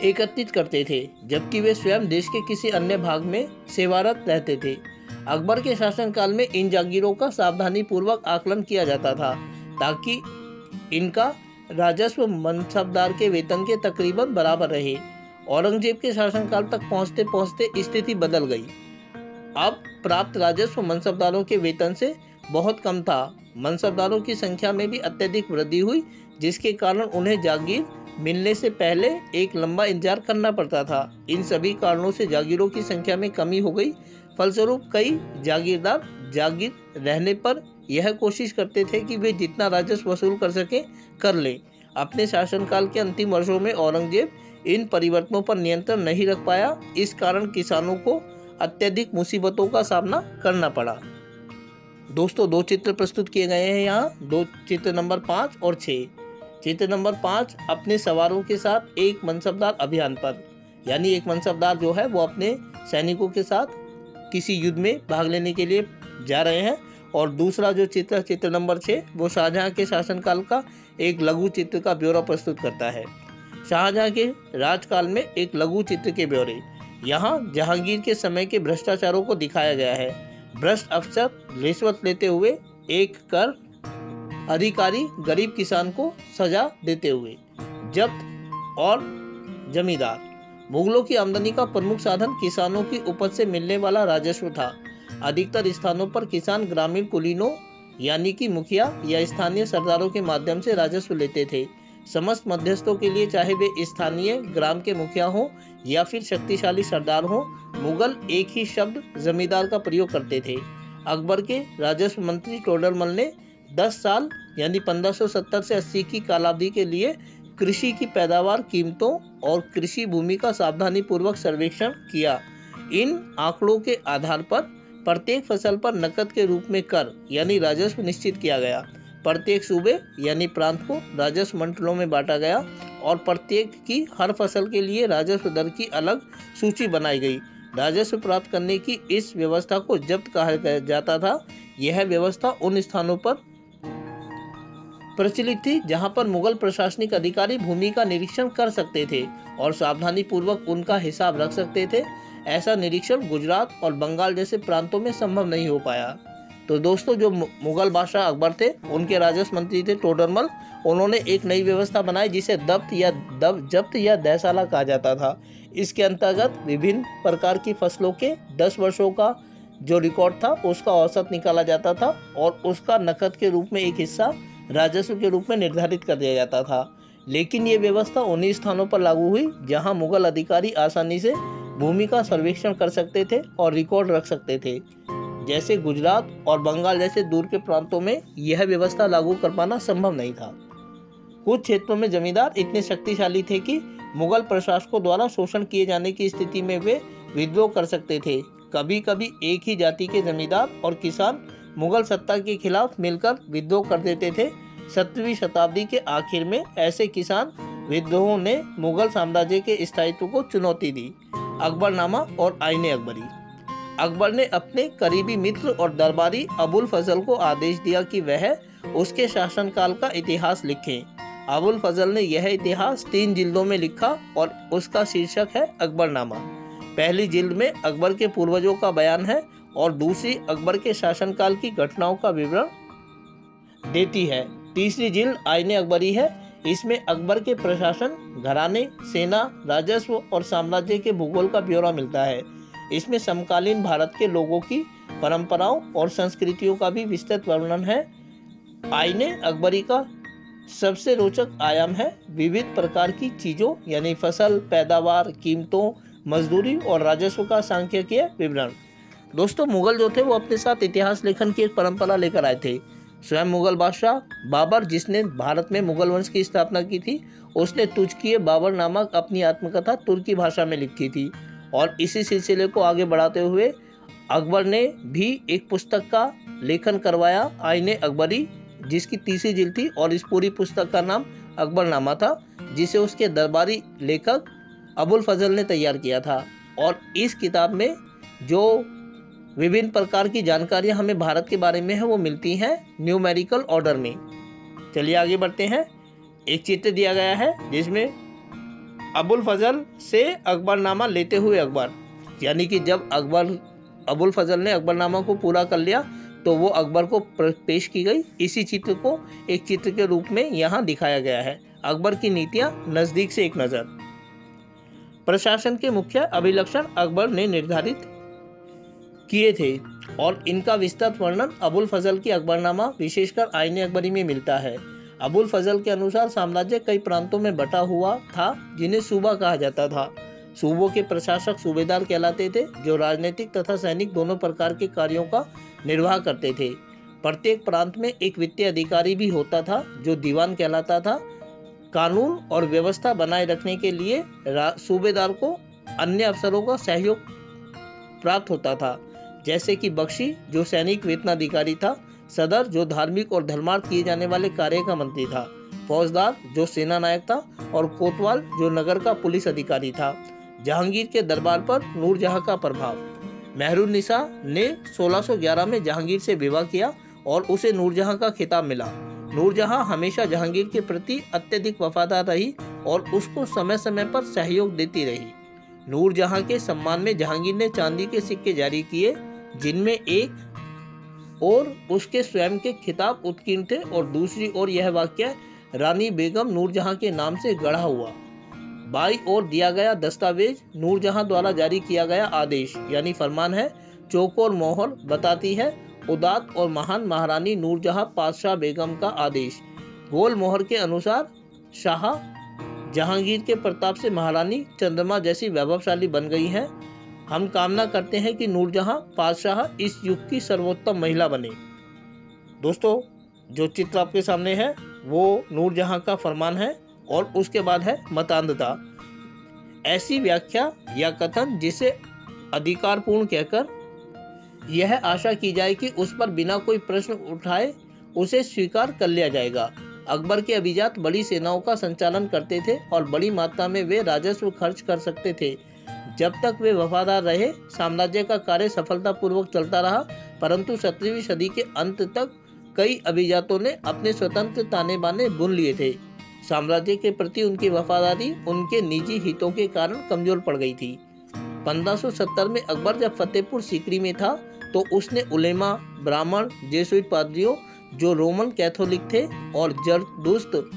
एकत्रित करते थे, जबकि वे स्वयं देश के किसी अन्य भाग में सेवारत रहते थे। अकबर के शासनकाल में इन जागीरों का सावधानी पूर्वक आकलन किया जाता था, ताकि इनका राजस्व मनसबदार के वेतन के तकरीबन बराबर रहे। औरंगजेब के शासनकाल तक पहुंचते पहुंचते स्थिति बदल गई। अब प्राप्त राजस्व मनसबदारों के वेतन से बहुत कम था। मनसबदारों की संख्या में भी अत्यधिक वृद्धि हुई, जिसके कारण उन्हें जागीर मिलने से पहले एक लंबा इंतजार करना पड़ता था। इन सभी कारणों से जागीरों की संख्या में कमी हो गई। फलस्वरूप कई जागीरदार जागीर रहने पर यह कोशिश करते थे कि वे जितना राजस्व वसूल कर सकें कर लें। अपने शासनकाल के अंतिम वर्षों में औरंगजेब इन परिवर्तनों पर नियंत्रण नहीं रख पाया। इस कारण किसानों को अत्यधिक मुसीबतों का सामना करना पड़ा। दोस्तों 2 चित्र प्रस्तुत किए गए हैं यहाँ, 2 चित्र नंबर 5 और 6। चित्र नंबर 5 अपने सवारों के साथ एक मनसबदार अभियान पर, यानी एक मनसबदार जो है वो अपने सैनिकों के साथ किसी युद्ध में भाग लेने के लिए जा रहे हैं। और दूसरा जो चित्र नंबर 6 वो शाहजहां के शासनकाल का एक लघु चित्र का ब्यौरा प्रस्तुत करता है। शाहजहां के राजकाल में एक लघु चित्र के ब्यौरे। यहाँ जहांगीर के समय के भ्रष्टाचारों को दिखाया गया है। भ्रष्ट अफसर रिश्वत लेते हुए, एक कर अधिकारी गरीब किसान को सजा देते हुए, जब्त और जमींदार। मुगलों की आमदनी का प्रमुख साधन किसानों की उपज से मिलने वाला राजस्व था। अधिकतर स्थानों पर किसान ग्रामीण कुलीनों यानी कि मुखिया या स्थानीय सरदारों के माध्यम से राजस्व लेते थे। समस्त मध्यस्थों के लिए, चाहे वे स्थानीय ग्राम के मुखिया हों या फिर शक्तिशाली सरदार हों, मुगल एक ही शब्द जमींदार का प्रयोग करते थे। अकबर के राजस्व मंत्री टोडरमल ने 10 साल यानी 1570 से 80 की कालावधि के लिए कृषि की पैदावार, कीमतों और कृषि भूमि का सावधानी पूर्वक सर्वेक्षण किया। इन आंकड़ों के आधार पर प्रत्येक फसल पर नकद के रूप में कर यानी राजस्व निश्चित किया गया। प्रत्येक सूबे यानी प्रांत को राजस्व मंडलों में बांटा गया और प्रत्येक की हर फसल के लिए राजस्व दर की अलग सूची बनाई गई। राजस्व प्राप्त करने की इस व्यवस्था को जब्त कहा जाता था। यह व्यवस्था उन स्थानों पर प्रचलित थी जहां पर मुगल प्रशासनिक अधिकारी भूमि का निरीक्षण कर सकते थे और सावधानी पूर्वक उनका हिसाब रख सकते थे। ऐसा निरीक्षण गुजरात और बंगाल जैसे प्रांतों में संभव नहीं हो पाया। तो दोस्तों जो मुगल बादशाह अकबर थे, उनके राजस्व मंत्री थे टोडरमल। उन्होंने एक नई व्यवस्था बनाई जिसे जब्त या दहसाला कहा जाता था। इसके अंतर्गत विभिन्न प्रकार की फसलों के 10 वर्षों का जो रिकॉर्ड था उसका औसत निकाला जाता था और उसका नकद के रूप में एक हिस्सा राजस्व के रूप में निर्धारित कर दिया जाता था। लेकिन ये व्यवस्था उन्हीं स्थानों पर लागू हुई जहां मुगल अधिकारी आसानी से भूमि का सर्वेक्षण कर सकते थे और रिकॉर्ड रख सकते थे। जैसे गुजरात और बंगाल जैसे दूर के प्रांतों में यह व्यवस्था लागू कर पाना संभव नहीं था। कुछ क्षेत्रों में जमींदार इतने शक्तिशाली थे कि मुगल प्रशासकों द्वारा शोषण किए जाने की स्थिति में वे विद्रोह कर सकते थे। कभी कभी एक ही जाति के जमींदार और किसान मुगल सत्ता के खिलाफ मिलकर विद्रोह कर देते थे। 17वीं शताब्दी के आखिर में ऐसे किसान विद्रोहों ने मुगल साम्राज्य के स्थायित्व को चुनौती दी। अकबरनामा और आईने अकबरी। अकबर ने अपने करीबी मित्र और दरबारी अबुल फजल को आदेश दिया कि वह उसके शासनकाल का इतिहास लिखें। अबुल फजल ने यह इतिहास 3 जिल्दों में लिखा और उसका शीर्षक है अकबरनामा। पहली जिल्द में अकबर के पूर्वजों का बयान है और दूसरी अकबर के शासनकाल की घटनाओं का विवरण देती है। तीसरी जिल्द आईने अकबरी है। इसमें अकबर के प्रशासन, घराने, सेना, राजस्व और साम्राज्य के भूगोल का ब्यौरा मिलता है। इसमें समकालीन भारत के लोगों की परंपराओं और संस्कृतियों का भी विस्तृत वर्णन है। आईने अकबरी का सबसे रोचक आयाम है विविध प्रकार की चीज़ों यानी फसल, पैदावार, कीमतों, मजदूरी और राजस्व का सांख्यिकीय विवरण। दोस्तों मुगल जो थे वो अपने साथ इतिहास लेखन की एक परंपरा लेकर आए थे। स्वयं मुगल बादशाह बाबर, जिसने भारत में मुगल वंश की स्थापना की थी, उसने तुजकिए बाबर नामक अपनी आत्मकथा तुर्की भाषा में लिखी थी और इसी सिलसिले को आगे बढ़ाते हुए अकबर ने भी एक पुस्तक का लेखन करवाया, आईने अकबरी, जिसकी तीसरी जिल्द थी और इस पूरी पुस्तक का नाम अकबरनामा था, जिसे उसके दरबारी लेखक अबुल फजल ने तैयार किया था। और इस किताब में जो विभिन्न प्रकार की जानकारियां हमें भारत के बारे में है वो मिलती हैं न्यूमेरिकल ऑर्डर में। चलिए आगे बढ़ते हैं। एक चित्र दिया गया है जिसमें अबुल फजल से अकबरनामा लेते हुए अकबर, यानी कि जब अबुल फजल ने अकबरनामा को पूरा कर लिया तो वो अकबर को पेश की गई। इसी चित्र को एक चित्र के रूप में यहाँ दिखाया गया है। अकबर की नीतियाँ नज़दीक से एक नज़र। प्रशासन के मुख्य अभिलक्षण अकबर ने निर्धारित किए थे और इनका विस्तृत वर्णन अबुल फजल की अकबरनामा विशेषकर आईने अकबरी में मिलता है। अबुल फजल के अनुसार साम्राज्य कई प्रांतों में बटा हुआ था जिन्हें सूबा कहा जाता था। सूबों के प्रशासक सूबेदार कहलाते थे, जो राजनीतिक तथा सैनिक दोनों प्रकार के कार्यों का निर्वाह करते थे। प्रत्येक प्रांत में एक वित्तीय अधिकारी भी होता था जो दीवान कहलाता था। कानून और व्यवस्था बनाए रखने के लिए सूबेदार को अन्य अफसरों का सहयोग प्राप्त होता था, जैसे कि बख्शी जो सैनिक वेतनाधिकारी था, सदर जो धार्मिक और धर्मार्थ किए जाने वाले कार्य का मंत्री था, फौजदार जो सेना नायक था और कोतवाल जो नगर का पुलिस अधिकारी था। जहांगीर के दरबार पर नूरजहां का प्रभाव। मेहरुन्निसा ने 1611 में जहांगीर से विवाह किया और उसे नूरजहां का खिताब मिला। नूरजहां हमेशा जहांगीर के प्रति अत्यधिक वफादार रही और उसको समय समय पर सहयोग देती रही। नूरजहां के सम्मान में जहांगीर ने चांदी के सिक्के जारी किए, जिनमें एक और उसके स्वयं के खिताब उत्कीर्ण थे और दूसरी ओर यह वाक्य रानी बेगम नूरजहां के नाम से गढ़ा हुआ। बाई ओर दिया गया दस्तावेज नूरजहां द्वारा जारी किया गया आदेश यानी फरमान है। चौकोर मोहर बताती है उदात और महान महारानी नूरजहां पातशाह बेगम का आदेश। गोल मोहर के अनुसार शाह जहांगीर के प्रताप से महारानी चंद्रमा जैसी वैभवशाली बन गई हैं। हम कामना करते हैं कि नूरजहां पातशाह इस युग की सर्वोत्तम महिला बने। दोस्तों, जो चित्र आपके सामने है वो नूरजहां का फरमान है और उसके बाद है मतान्धता। ऐसी व्याख्या या कथन जिसे अधिकारपूर्ण कहकर यह आशा की जाए कि उस पर बिना कोई प्रश्न उठाए उसे स्वीकार कर लिया जाएगा। अकबर के अभिजात बड़ी सेनाओं का संचालन करते थे और बड़ी मात्रा में वे राजस्व खर्च कर सकते थे। जब तक वे वफादार रहे, साम्राज्य का कार्य सफलतापूर्वक चलता रहा, परंतु 17वीं सदी के अंत तक कई अभिजातों ने अपने स्वतंत्र ताने बाने बुन लिए थे। साम्राज्य के प्रति उनकी वफादारी उनके निजी हितों के कारण कमजोर पड़ गई थी। 1570 में अकबर जब फतेहपुर सीकरी में था तो उसने उलेमा, ब्राह्मण, जेसुइट पादरियों जो रोमन कैथोलिक थे और जरदुश्त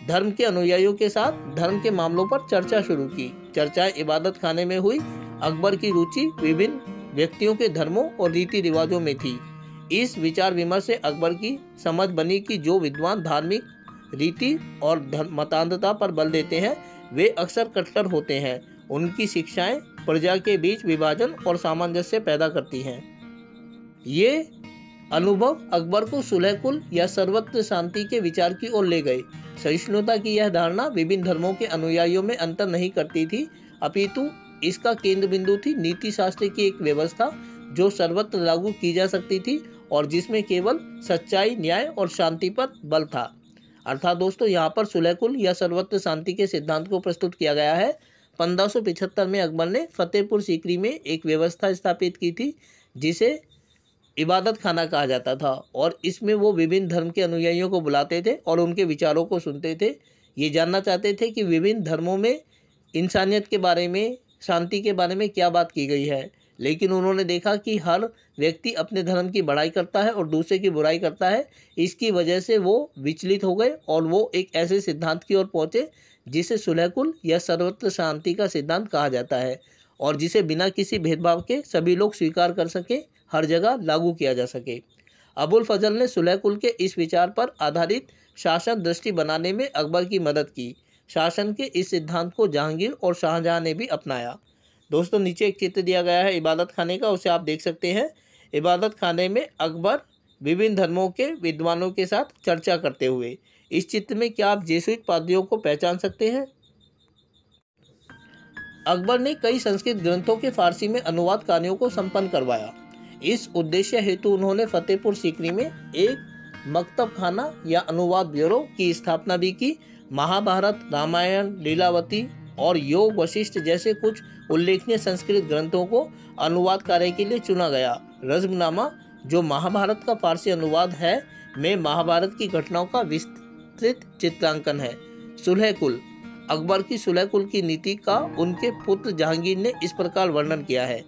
धर्म के अनुयायियों के साथ धर्म के मामलों पर चर्चा शुरू की। चर्चाएं इबादत खाने में हुई। अकबर की रुचि विभिन्न व्यक्तियों के धर्मों और रीति रिवाजों में थी। इस विचार विमर्श से अकबर की समझ बनी कि जो विद्वान धार्मिक रीति और मतान्धता पर बल देते हैं वे अक्सर कट्टर होते हैं। उनकी शिक्षाएं प्रजा के बीच विभाजन और सामंजस्य पैदा करती हैं। ये अनुभव अकबर को सुलह-कुल या सर्वत्र शांति के विचार की ओर ले गए। सहिष्णुता की यह धारणा विभिन्न धर्मों के अनुयायियों में अंतर नहीं करती थी, अपितु इसका केंद्र बिंदु थी नीति शास्त्र की एक व्यवस्था जो सर्वत्र लागू की जा सकती थी और जिसमें केवल सच्चाई, न्याय और शांति पर बल था। अर्थात दोस्तों, यहाँ पर सुलह-कुल या सर्वत्र शांति के सिद्धांत को प्रस्तुत किया गया है। 1575 में अकबर ने फतेहपुर सीकरी में एक व्यवस्था स्थापित की थी जिसे इबादत खाना कहा जाता था और इसमें वो विभिन्न धर्म के अनुयायियों को बुलाते थे और उनके विचारों को सुनते थे। ये जानना चाहते थे कि विभिन्न धर्मों में इंसानियत के बारे में, शांति के बारे में क्या बात की गई है, लेकिन उन्होंने देखा कि हर व्यक्ति अपने धर्म की बड़ाई करता है और दूसरे की बुराई करता है। इसकी वजह से वो विचलित हो गए और वो एक ऐसे सिद्धांत की ओर पहुँचे जिसे सुलह-कुल या सर्वत्र शांति का सिद्धांत कहा जाता है और जिसे बिना किसी भेदभाव के सभी लोग स्वीकार कर सके, हर जगह लागू किया जा सके। अबुल फजल ने सुलह-कुल के इस विचार पर आधारित शासन दृष्टि बनाने में अकबर की मदद की। शासन के इस सिद्धांत को जहांगीर और शाहजहां ने भी अपनाया। दोस्तों, नीचे एक चित्र दिया गया है इबादत खाने का, उसे आप देख सकते हैं। इबादत खाने में अकबर विभिन्न धर्मों के विद्वानों के साथ चर्चा करते हुए। इस चित्र में क्या आप जेसुइट पादरियों को पहचान सकते हैं? अकबर ने कई संस्कृत ग्रंथों के फारसी में अनुवाद कार्यों को संपन्न करवाया। इस उद्देश्य हेतु उन्होंने फतेहपुर सीकरी में एक मकतब खाना या अनुवाद ब्यूरो की स्थापना भी की। महाभारत, रामायण, लीलावती और योग वशिष्ठ जैसे कुछ उल्लेखनीय संस्कृत ग्रंथों को अनुवाद कार्य के लिए चुना गया। रज़्मनामा, जो महाभारत का फारसी अनुवाद है, में महाभारत की घटनाओं का विस्तृत चित्रांकन है। सुलह कुल, अकबर की सुलह कुल की नीति का उनके पुत्र जहांगीर ने इस प्रकार वर्णन किया है।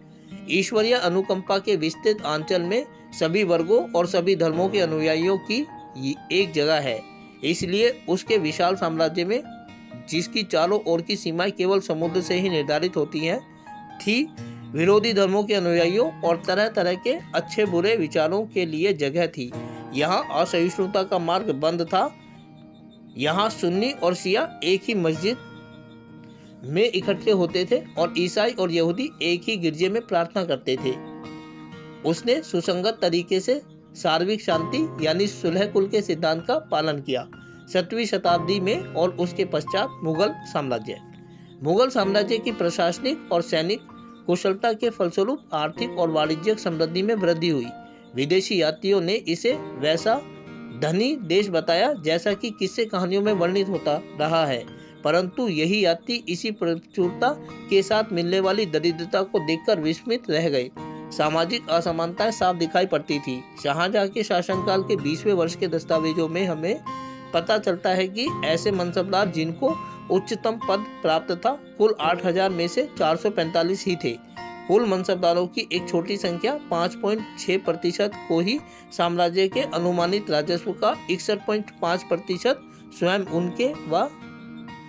ईश्वरीय अनुकंपा के विस्तृत आंचल में सभी वर्गों और सभी धर्मों के अनुयायियों की एक जगह है, इसलिए उसके विशाल साम्राज्य में, जिसकी चारों ओर की सीमाएं केवल समुद्र से ही निर्धारित होती हैं, थी, विरोधी धर्मों के अनुयायियों और तरह तरह के अच्छे बुरे विचारों के लिए जगह थी। यहाँ असहिष्णुता का मार्ग बंद था। यहाँ सुन्नी और शिया एक ही मस्जिद में इकट्ठे होते थे और ईसाई और यहूदी एक ही गिरजे में प्रार्थना करते थे। उसने सुसंगत तरीके से सार्वत्रिक शांति यानी सुलह कुल के सिद्धांत का पालन किया। 7वीं शताब्दी में और उसके पश्चात मुगल साम्राज्य की प्रशासनिक और सैनिक कुशलता के फलस्वरूप आर्थिक और वाणिज्यिक समृद्धि में वृद्धि हुई। विदेशी यात्रियों ने इसे वैसा धनी देश बताया जैसा कि किस्से कहानियों में वर्णित होता रहा है, परंतु यही यात्री इसी प्रचुरता के साथ मिलने वाली दरिद्रता को देखकर विस्मित रह गए। सामाजिक असमानताएं साफ दिखाई पड़ती थी। शाहजहां के शासनकाल के 20वें वर्ष के दस्तावेजों में हमें पता चलता है कि ऐसे मनसबदार जिनको उच्चतम पद प्राप्त था, कुल 8000 में से 445 ही थे। कुल मनसबदारों की एक छोटी संख्या 5.6% को ही साम्राज्य के अनुमानित राजस्व का 61.5% स्वयं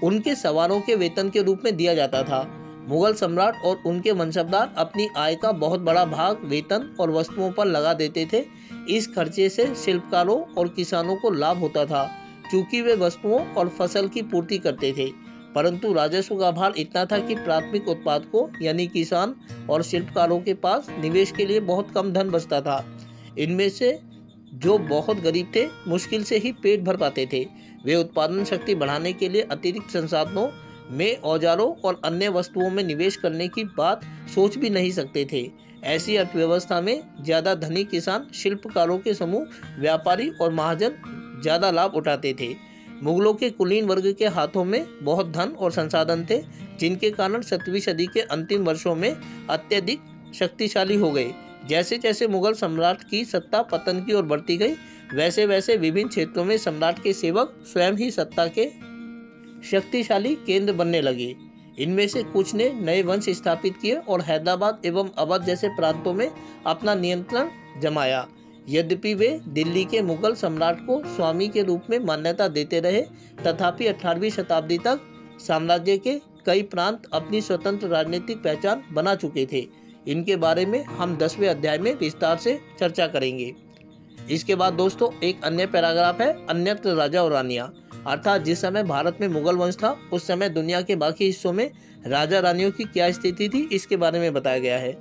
उनके सवारों के वेतन के रूप में दिया जाता था। मुगल सम्राट और उनके मनसबदार अपनी आय का बहुत बड़ा भाग वेतन और वस्तुओं पर लगा देते थे। इस खर्चे से शिल्पकारों और किसानों को लाभ होता था, चूंकि वे वस्तुओं और फसल की पूर्ति करते थे, परंतु राजस्व का भार इतना था कि प्राथमिक उत्पादकों यानी किसान और शिल्पकारों के पास निवेश के लिए बहुत कम धन बचता था। इनमें से जो बहुत गरीब थे, मुश्किल से ही पेट भर पाते थे। वे उत्पादन शक्ति बढ़ाने के लिए अतिरिक्त संसाधनों में औजारों और अन्य वस्तुओं में निवेश करने की बात सोच भी नहीं सकते थे। ऐसी अर्थव्यवस्था में ज़्यादा धनी किसान, शिल्पकारों के समूह, व्यापारी और महाजन ज़्यादा लाभ उठाते थे। मुगलों के कुलीन वर्ग के हाथों में बहुत धन और संसाधन थे, जिनके कारण 7वीं सदी के अंतिम वर्षों में अत्यधिक शक्तिशाली हो गए। जैसे जैसे मुगल सम्राट की सत्ता पतन की ओर बढ़ती गई, वैसे वैसे विभिन्न क्षेत्रों में सम्राट के सेवक स्वयं ही सत्ता के शक्तिशाली केंद्र बनने लगे। इनमें से कुछ ने नए वंश स्थापित किए और हैदराबाद एवं अवध जैसे प्रांतों में अपना नियंत्रण जमाया। यद्यपि वे दिल्ली के मुगल सम्राट को स्वामी के रूप में मान्यता देते रहे, तथापि 18वीं शताब्दी तक साम्राज्य के कई प्रांत अपनी स्वतंत्र राजनीतिक पहचान बना चुके थे। इनके बारे में हम 10वें अध्याय में विस्तार से चर्चा करेंगे। इसके बाद दोस्तों एक अन्य पैराग्राफ है, अन्यत्र राजा और रानियाँ, अर्थात जिस समय भारत में मुगल वंश था, उस समय दुनिया के बाकी हिस्सों में राजा रानियों की क्या स्थिति थी, इसके बारे में बताया गया है।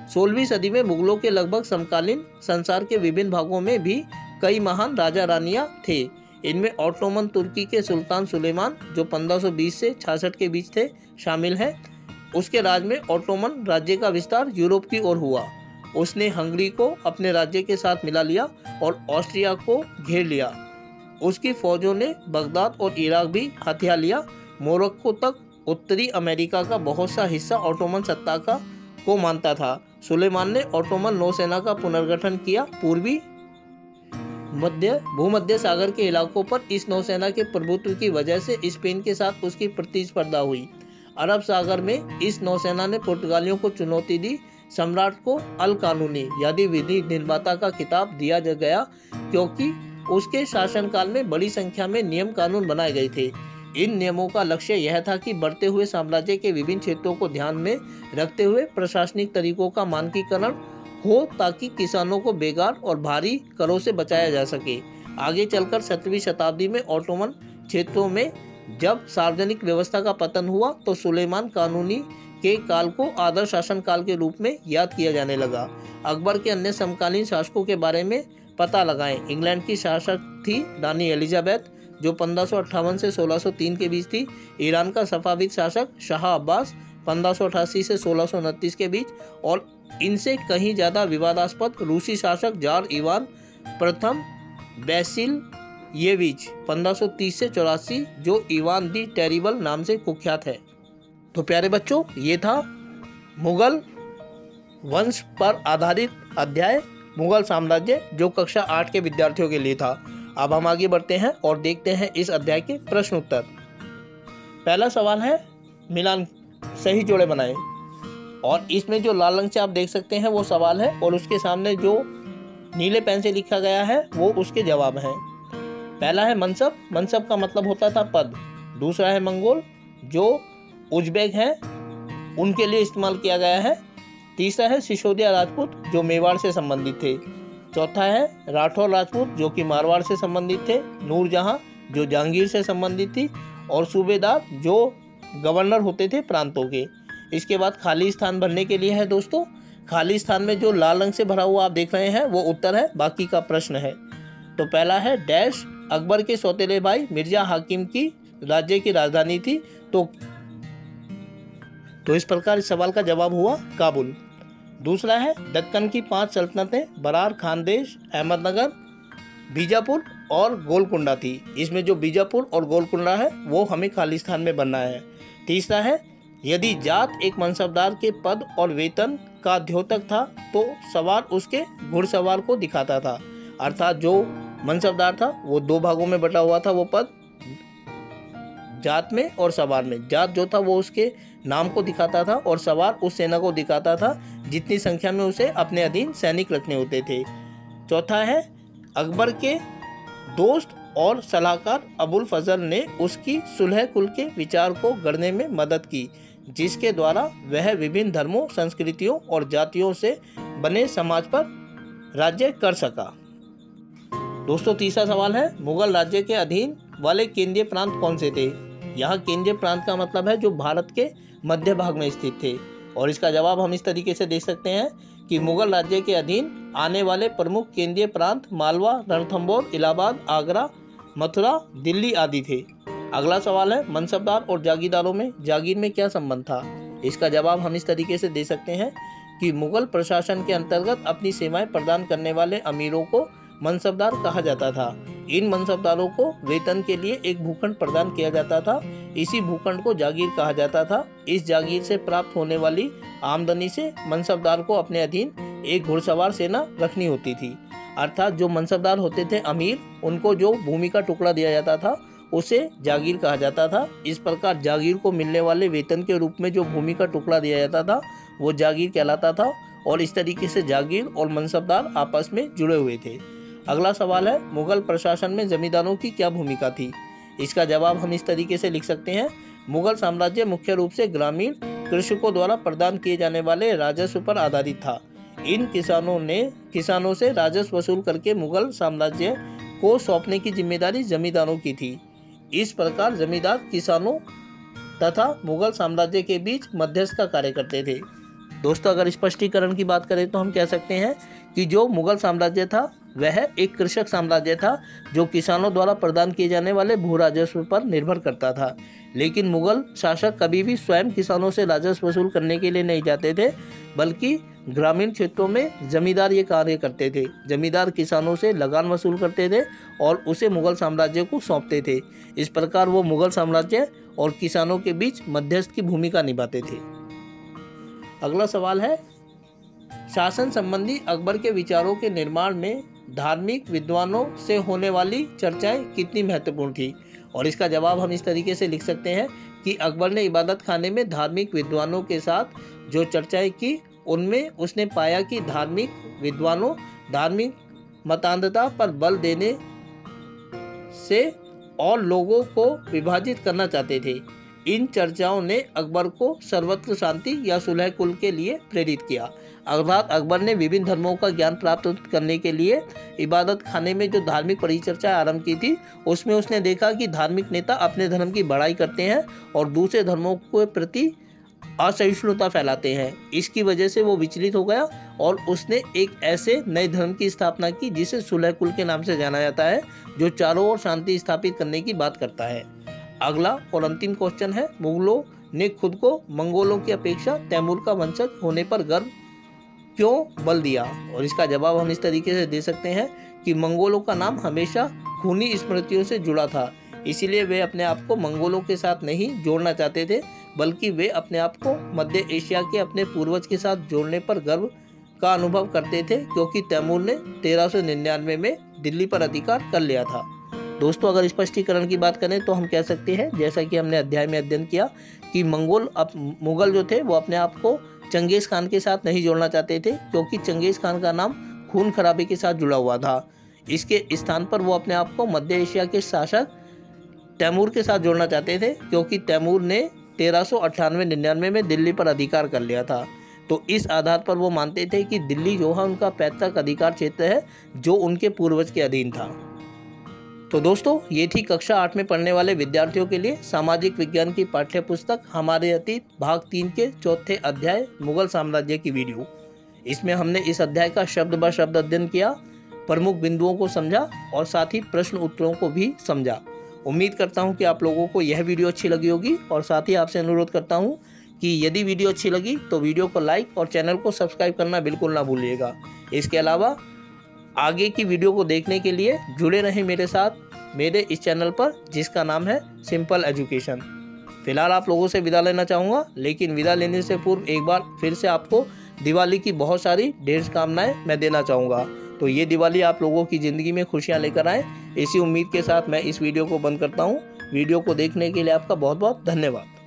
16वीं सदी में मुगलों के लगभग समकालीन संसार के विभिन्न भागों में भी कई महान राजा रानियां थे। इनमें ऑटोमन तुर्की के सुल्तान सुलेमान, जो 1520 से 66 के बीच थे, शामिल हैं। उसके राज में ऑटोमन राज्य का विस्तार यूरोप की ओर हुआ। उसने हंगरी को अपने राज्य के साथ मिला लिया और ऑस्ट्रिया को घेर लिया। उसकी फौजों ने बगदाद और इराक भी हथिया लिया। मोरक्को तक उत्तरी अमेरिका का बहुत सा हिस्सा ऑटोमन सत्ता को मानता था। सुलेमान ने ऑटोमन नौसेना का पुनर्गठन किया। पूर्वी भूमध्य सागर के इलाकों पर इस नौसेना के प्रभुत्व की वजह से स्पेन के साथ उसकी प्रतिस्पर्धा हुई। अरब सागर में इस नौसेना ने पुर्तगालियों को चुनौती दी। सम्राट को अल कानूनी यानी विधि निर्माता का खिताब दिया गया, क्योंकि उसके शासनकाल में बड़ी संख्या में नियम कानून बनाए गए थे। इन नियमों का लक्ष्य यह था कि बढ़ते हुए साम्राज्य के विभिन्न क्षेत्रों को ध्यान में रखते हुए प्रशासनिक तरीकों का मानकीकरण हो, ताकि किसानों को बेगार और भारी करों से बचाया जा सके। आगे चलकर 7वीं शताब्दी में ऑटोमन क्षेत्रों में जब सार्वजनिक व्यवस्था का पतन हुआ, तो सुलेमान कानूनी के काल को आदर्श शासन काल के रूप में याद किया जाने लगा। अकबर के अन्य समकालीन शासकों के बारे में पता लगाएं। इंग्लैंड की शासक थी रानी एलिजाबेथ, जो 1558 से 1603 के बीच थी। ईरान का सफाविद शासक शाह अब्बास, 1588 से 1629 के बीच, और इनसे कहीं ज़्यादा विवादास्पद रूसी शासक जार इवान प्रथम बैसिलिएविच 1530 से 84, जो इवान दी टेरिबल नाम से कुख्यात है। तो प्यारे बच्चों, ये था मुगल वंश पर आधारित अध्याय मुगल साम्राज्य, जो कक्षा 8 के विद्यार्थियों के लिए था। अब हम आगे बढ़ते हैं और देखते हैं इस अध्याय के प्रश्न उत्तर। पहला सवाल है मिलान सही जोड़े बनाएं, और इसमें जो लाल रंग से आप देख सकते हैं वो सवाल है, और उसके सामने जो नीले पेन से लिखा गया है वो उसके जवाब हैं। पहला है मनसब। मनसब का मतलब होता था पद। दूसरा है मंगोल, जो उज्बेक हैं उनके लिए इस्तेमाल किया गया है। तीसरा है सिसोदिया राजपूत, जो मेवाड़ से संबंधित थे। चौथा है राठौर राजपूत, जो कि मारवाड़ से संबंधित थे। नूरजहां, जो जहांगीर से संबंधित थी। और सूबेदार, जो गवर्नर होते थे प्रांतों के। इसके बाद खाली स्थान भरने के लिए है दोस्तों। खाली स्थान में जो लाल रंग से भरा हुआ आप देख रहे हैं वो उत्तर है, बाकी का प्रश्न है। तो पहला है डैश अकबर के सौतेले भाई मिर्जा हाकिम की राज्य की राजधानी थी। तो इस प्रकार इस सवाल का जवाब हुआ काबुल। दूसरा है दक्कन की 5 सल्तनतें बरार, खानदेश, अहमदनगर, बीजापुर और गोलकुंडा थी। इसमें जो बीजापुर और गोलकुंडा है वो हमें खाली स्थान में बनना है। तीसरा है यदि जाट एक मनसबदार के पद और वेतन का द्योतक था तो सवार उसके घुड़सवार को दिखाता था। अर्थात जो मनसबदार था वो 2 भागों में बटा हुआ था वो पद, जात में और सवार में। जात जो था वो उसके नाम को दिखाता था और सवार उस सेना को दिखाता था जितनी संख्या में उसे अपने अधीन सैनिक रखने होते थे। चौथा है अकबर के दोस्त और सलाहकार अबुल फजल ने उसकी सुलह कुल के विचार को गढ़ने में मदद की, जिसके द्वारा वह विभिन्न धर्मों, संस्कृतियों और जातियों से बने समाज पर राज्य कर सका। दोस्तों तीसरा सवाल है मुगल राज्य के अधीन वाले केंद्रीय प्रांत कौन से थे। यहाँ केंद्रीय प्रांत का मतलब है जो भारत के मध्य भाग में स्थित थे, और इसका जवाब हम इस तरीके से दे सकते हैं कि मुगल राज्य के अधीन आने वाले प्रमुख केंद्रीय प्रांत मालवा, रणथंभौर, इलाहाबाद, आगरा, मथुरा, दिल्ली आदि थे। अगला सवाल है मनसबदार और जागीरदारों में जागीर में क्या संबंध था। इसका जवाब हम इस तरीके से दे सकते हैं कि मुगल प्रशासन के अंतर्गत अपनी सेवाएं प्रदान करने वाले अमीरों को मनसबदार कहा जाता था। इन मनसबदारों को वेतन के लिए एक भूखंड प्रदान किया जाता था। इसी भूखंड को जागीर कहा जाता था। इस जागीर से प्राप्त होने वाली आमदनी से मनसबदार को अपने अधीन एक घुड़सवार सेना रखनी होती थी। अर्थात जो मनसबदार होते थे अमीर, उनको जो भूमि का टुकड़ा दिया जाता था उसे जागीर कहा जाता था। इस प्रकार जागीर को मिलने वाले वेतन के रूप में जो भूमि का टुकड़ा दिया जाता था वो जागीर कहलाता था, और इस तरीके से जागीर और मनसबदार आपस में जुड़े हुए थे। अगला सवाल है मुगल प्रशासन में जमींदारों की क्या भूमिका थी। इसका जवाब हम इस तरीके से लिख सकते हैं मुगल साम्राज्य मुख्य रूप से ग्रामीण कृषकों द्वारा प्रदान किए जाने वाले राजस्व पर आधारित था। इन किसानों से राजस्व वसूल करके मुगल साम्राज्य को सौंपने की जिम्मेदारी जमींदारों की थी। इस प्रकार जमींदार किसानों तथा मुगल साम्राज्य के बीच मध्यस्थ का कार्य करते थे। दोस्तों अगर स्पष्टीकरण की बात करें तो हम कह सकते हैं कि जो मुगल साम्राज्य था वह एक कृषक साम्राज्य था जो किसानों द्वारा प्रदान किए जाने वाले भू राजस्व पर निर्भर करता था। लेकिन मुगल शासक कभी भी स्वयं किसानों से राजस्व वसूल करने के लिए नहीं जाते थे, बल्कि ग्रामीण क्षेत्रों में जमींदार ये कार्य करते थे। जमींदार किसानों से लगान वसूल करते थे और उसे मुगल साम्राज्य को सौंपते थे। इस प्रकार वो मुगल साम्राज्य और किसानों के बीच मध्यस्थ की भूमिका निभाते थे। अगला सवाल है शासन संबंधी अकबर के विचारों के निर्माण में धार्मिक विद्वानों से होने वाली चर्चाएं कितनी महत्वपूर्ण थी। और इसका जवाब हम इस तरीके से लिख सकते हैं कि अकबर ने इबादत खाने में धार्मिक विद्वानों के साथ जो चर्चाएं की उनमें उसने पाया कि धार्मिक विद्वानों धार्मिक मतांधता पर बल देने से और लोगों को विभाजित करना चाहते थे। इन चर्चाओं ने अकबर को सर्वत्र शांति या सुलह कुल के लिए प्रेरित किया। अर्थात अकबर ने विभिन्न धर्मों का ज्ञान प्राप्त करने के लिए इबादत खाने में जो धार्मिक परिचर्चा आरंभ की थी उसमें उसने देखा कि धार्मिक नेता अपने धर्म की बड़ाई करते हैं और दूसरे धर्मों के प्रति असहिष्णुता फैलाते हैं। इसकी वजह से वो विचलित हो गया और उसने एक ऐसे नए धर्म की स्थापना की जिसे सुलह कुल के नाम से जाना जाता है, जो चारों ओर शांति स्थापित करने की बात करता है। अगला और अंतिम क्वेश्चन है, मुगलों ने खुद को मंगोलों की अपेक्षा तैमूर का वंशज होने पर गर्व क्यों बल दिया? और इसका जवाब हम इस तरीके से दे सकते हैं कि मंगोलों का नाम हमेशा खूनी स्मृतियों से जुड़ा था, इसीलिए वे अपने आप को मंगोलों के साथ नहीं जोड़ना चाहते थे, बल्कि वे अपने आप को मध्य एशिया के अपने पूर्वज के साथ जोड़ने पर गर्व का अनुभव करते थे, क्योंकि तैमूर ने 1399 में दिल्ली पर अधिकार कर लिया था। दोस्तों, अगर स्पष्टीकरण की बात करें तो हम कह सकते हैं, जैसा कि हमने अध्याय में अध्ययन किया, कि मुगल जो थे वो अपने आप को चंगेज़ खान के साथ नहीं जोड़ना चाहते थे, क्योंकि चंगेज़ खान का नाम खून खराबे के साथ जुड़ा हुआ था। इसके स्थान पर वो अपने आप को मध्य एशिया के शासक तैमूर के साथ जोड़ना चाहते थे, क्योंकि तैमूर ने 1398-99 में दिल्ली पर अधिकार कर लिया था। तो इस आधार पर वो मानते थे कि दिल्ली जो है उनका पैतृक अधिकार क्षेत्र है, जो उनके पूर्वज के अधीन था। तो दोस्तों, ये थी कक्षा 8 में पढ़ने वाले विद्यार्थियों के लिए सामाजिक विज्ञान की पाठ्य पुस्तक हमारे अतीत भाग 3 के चौथे अध्याय मुगल साम्राज्य की वीडियो। इसमें हमने इस अध्याय का शब्द ब शब्द अध्ययन किया, प्रमुख बिंदुओं को समझा और साथ ही प्रश्न उत्तरों को भी समझा। उम्मीद करता हूँ कि आप लोगों को यह वीडियो अच्छी लगी होगी, और साथ ही आपसे अनुरोध करता हूँ कि यदि वीडियो अच्छी लगी तो वीडियो को लाइक और चैनल को सब्सक्राइब करना बिल्कुल ना भूलिएगा। इसके अलावा आगे की वीडियो को देखने के लिए जुड़े रहें मेरे साथ मेरे इस चैनल पर, जिसका नाम है सिंपल एजुकेशन। फिलहाल आप लोगों से विदा लेना चाहूँगा, लेकिन विदा लेने से पूर्व एक बार फिर से आपको दिवाली की बहुत सारी ढेर शुभकामनाएं मैं देना चाहूँगा। तो ये दिवाली आप लोगों की ज़िंदगी में खुशियाँ लेकर आए, इसी उम्मीद के साथ मैं इस वीडियो को बंद करता हूँ। वीडियो को देखने के लिए आपका बहुत बहुत धन्यवाद।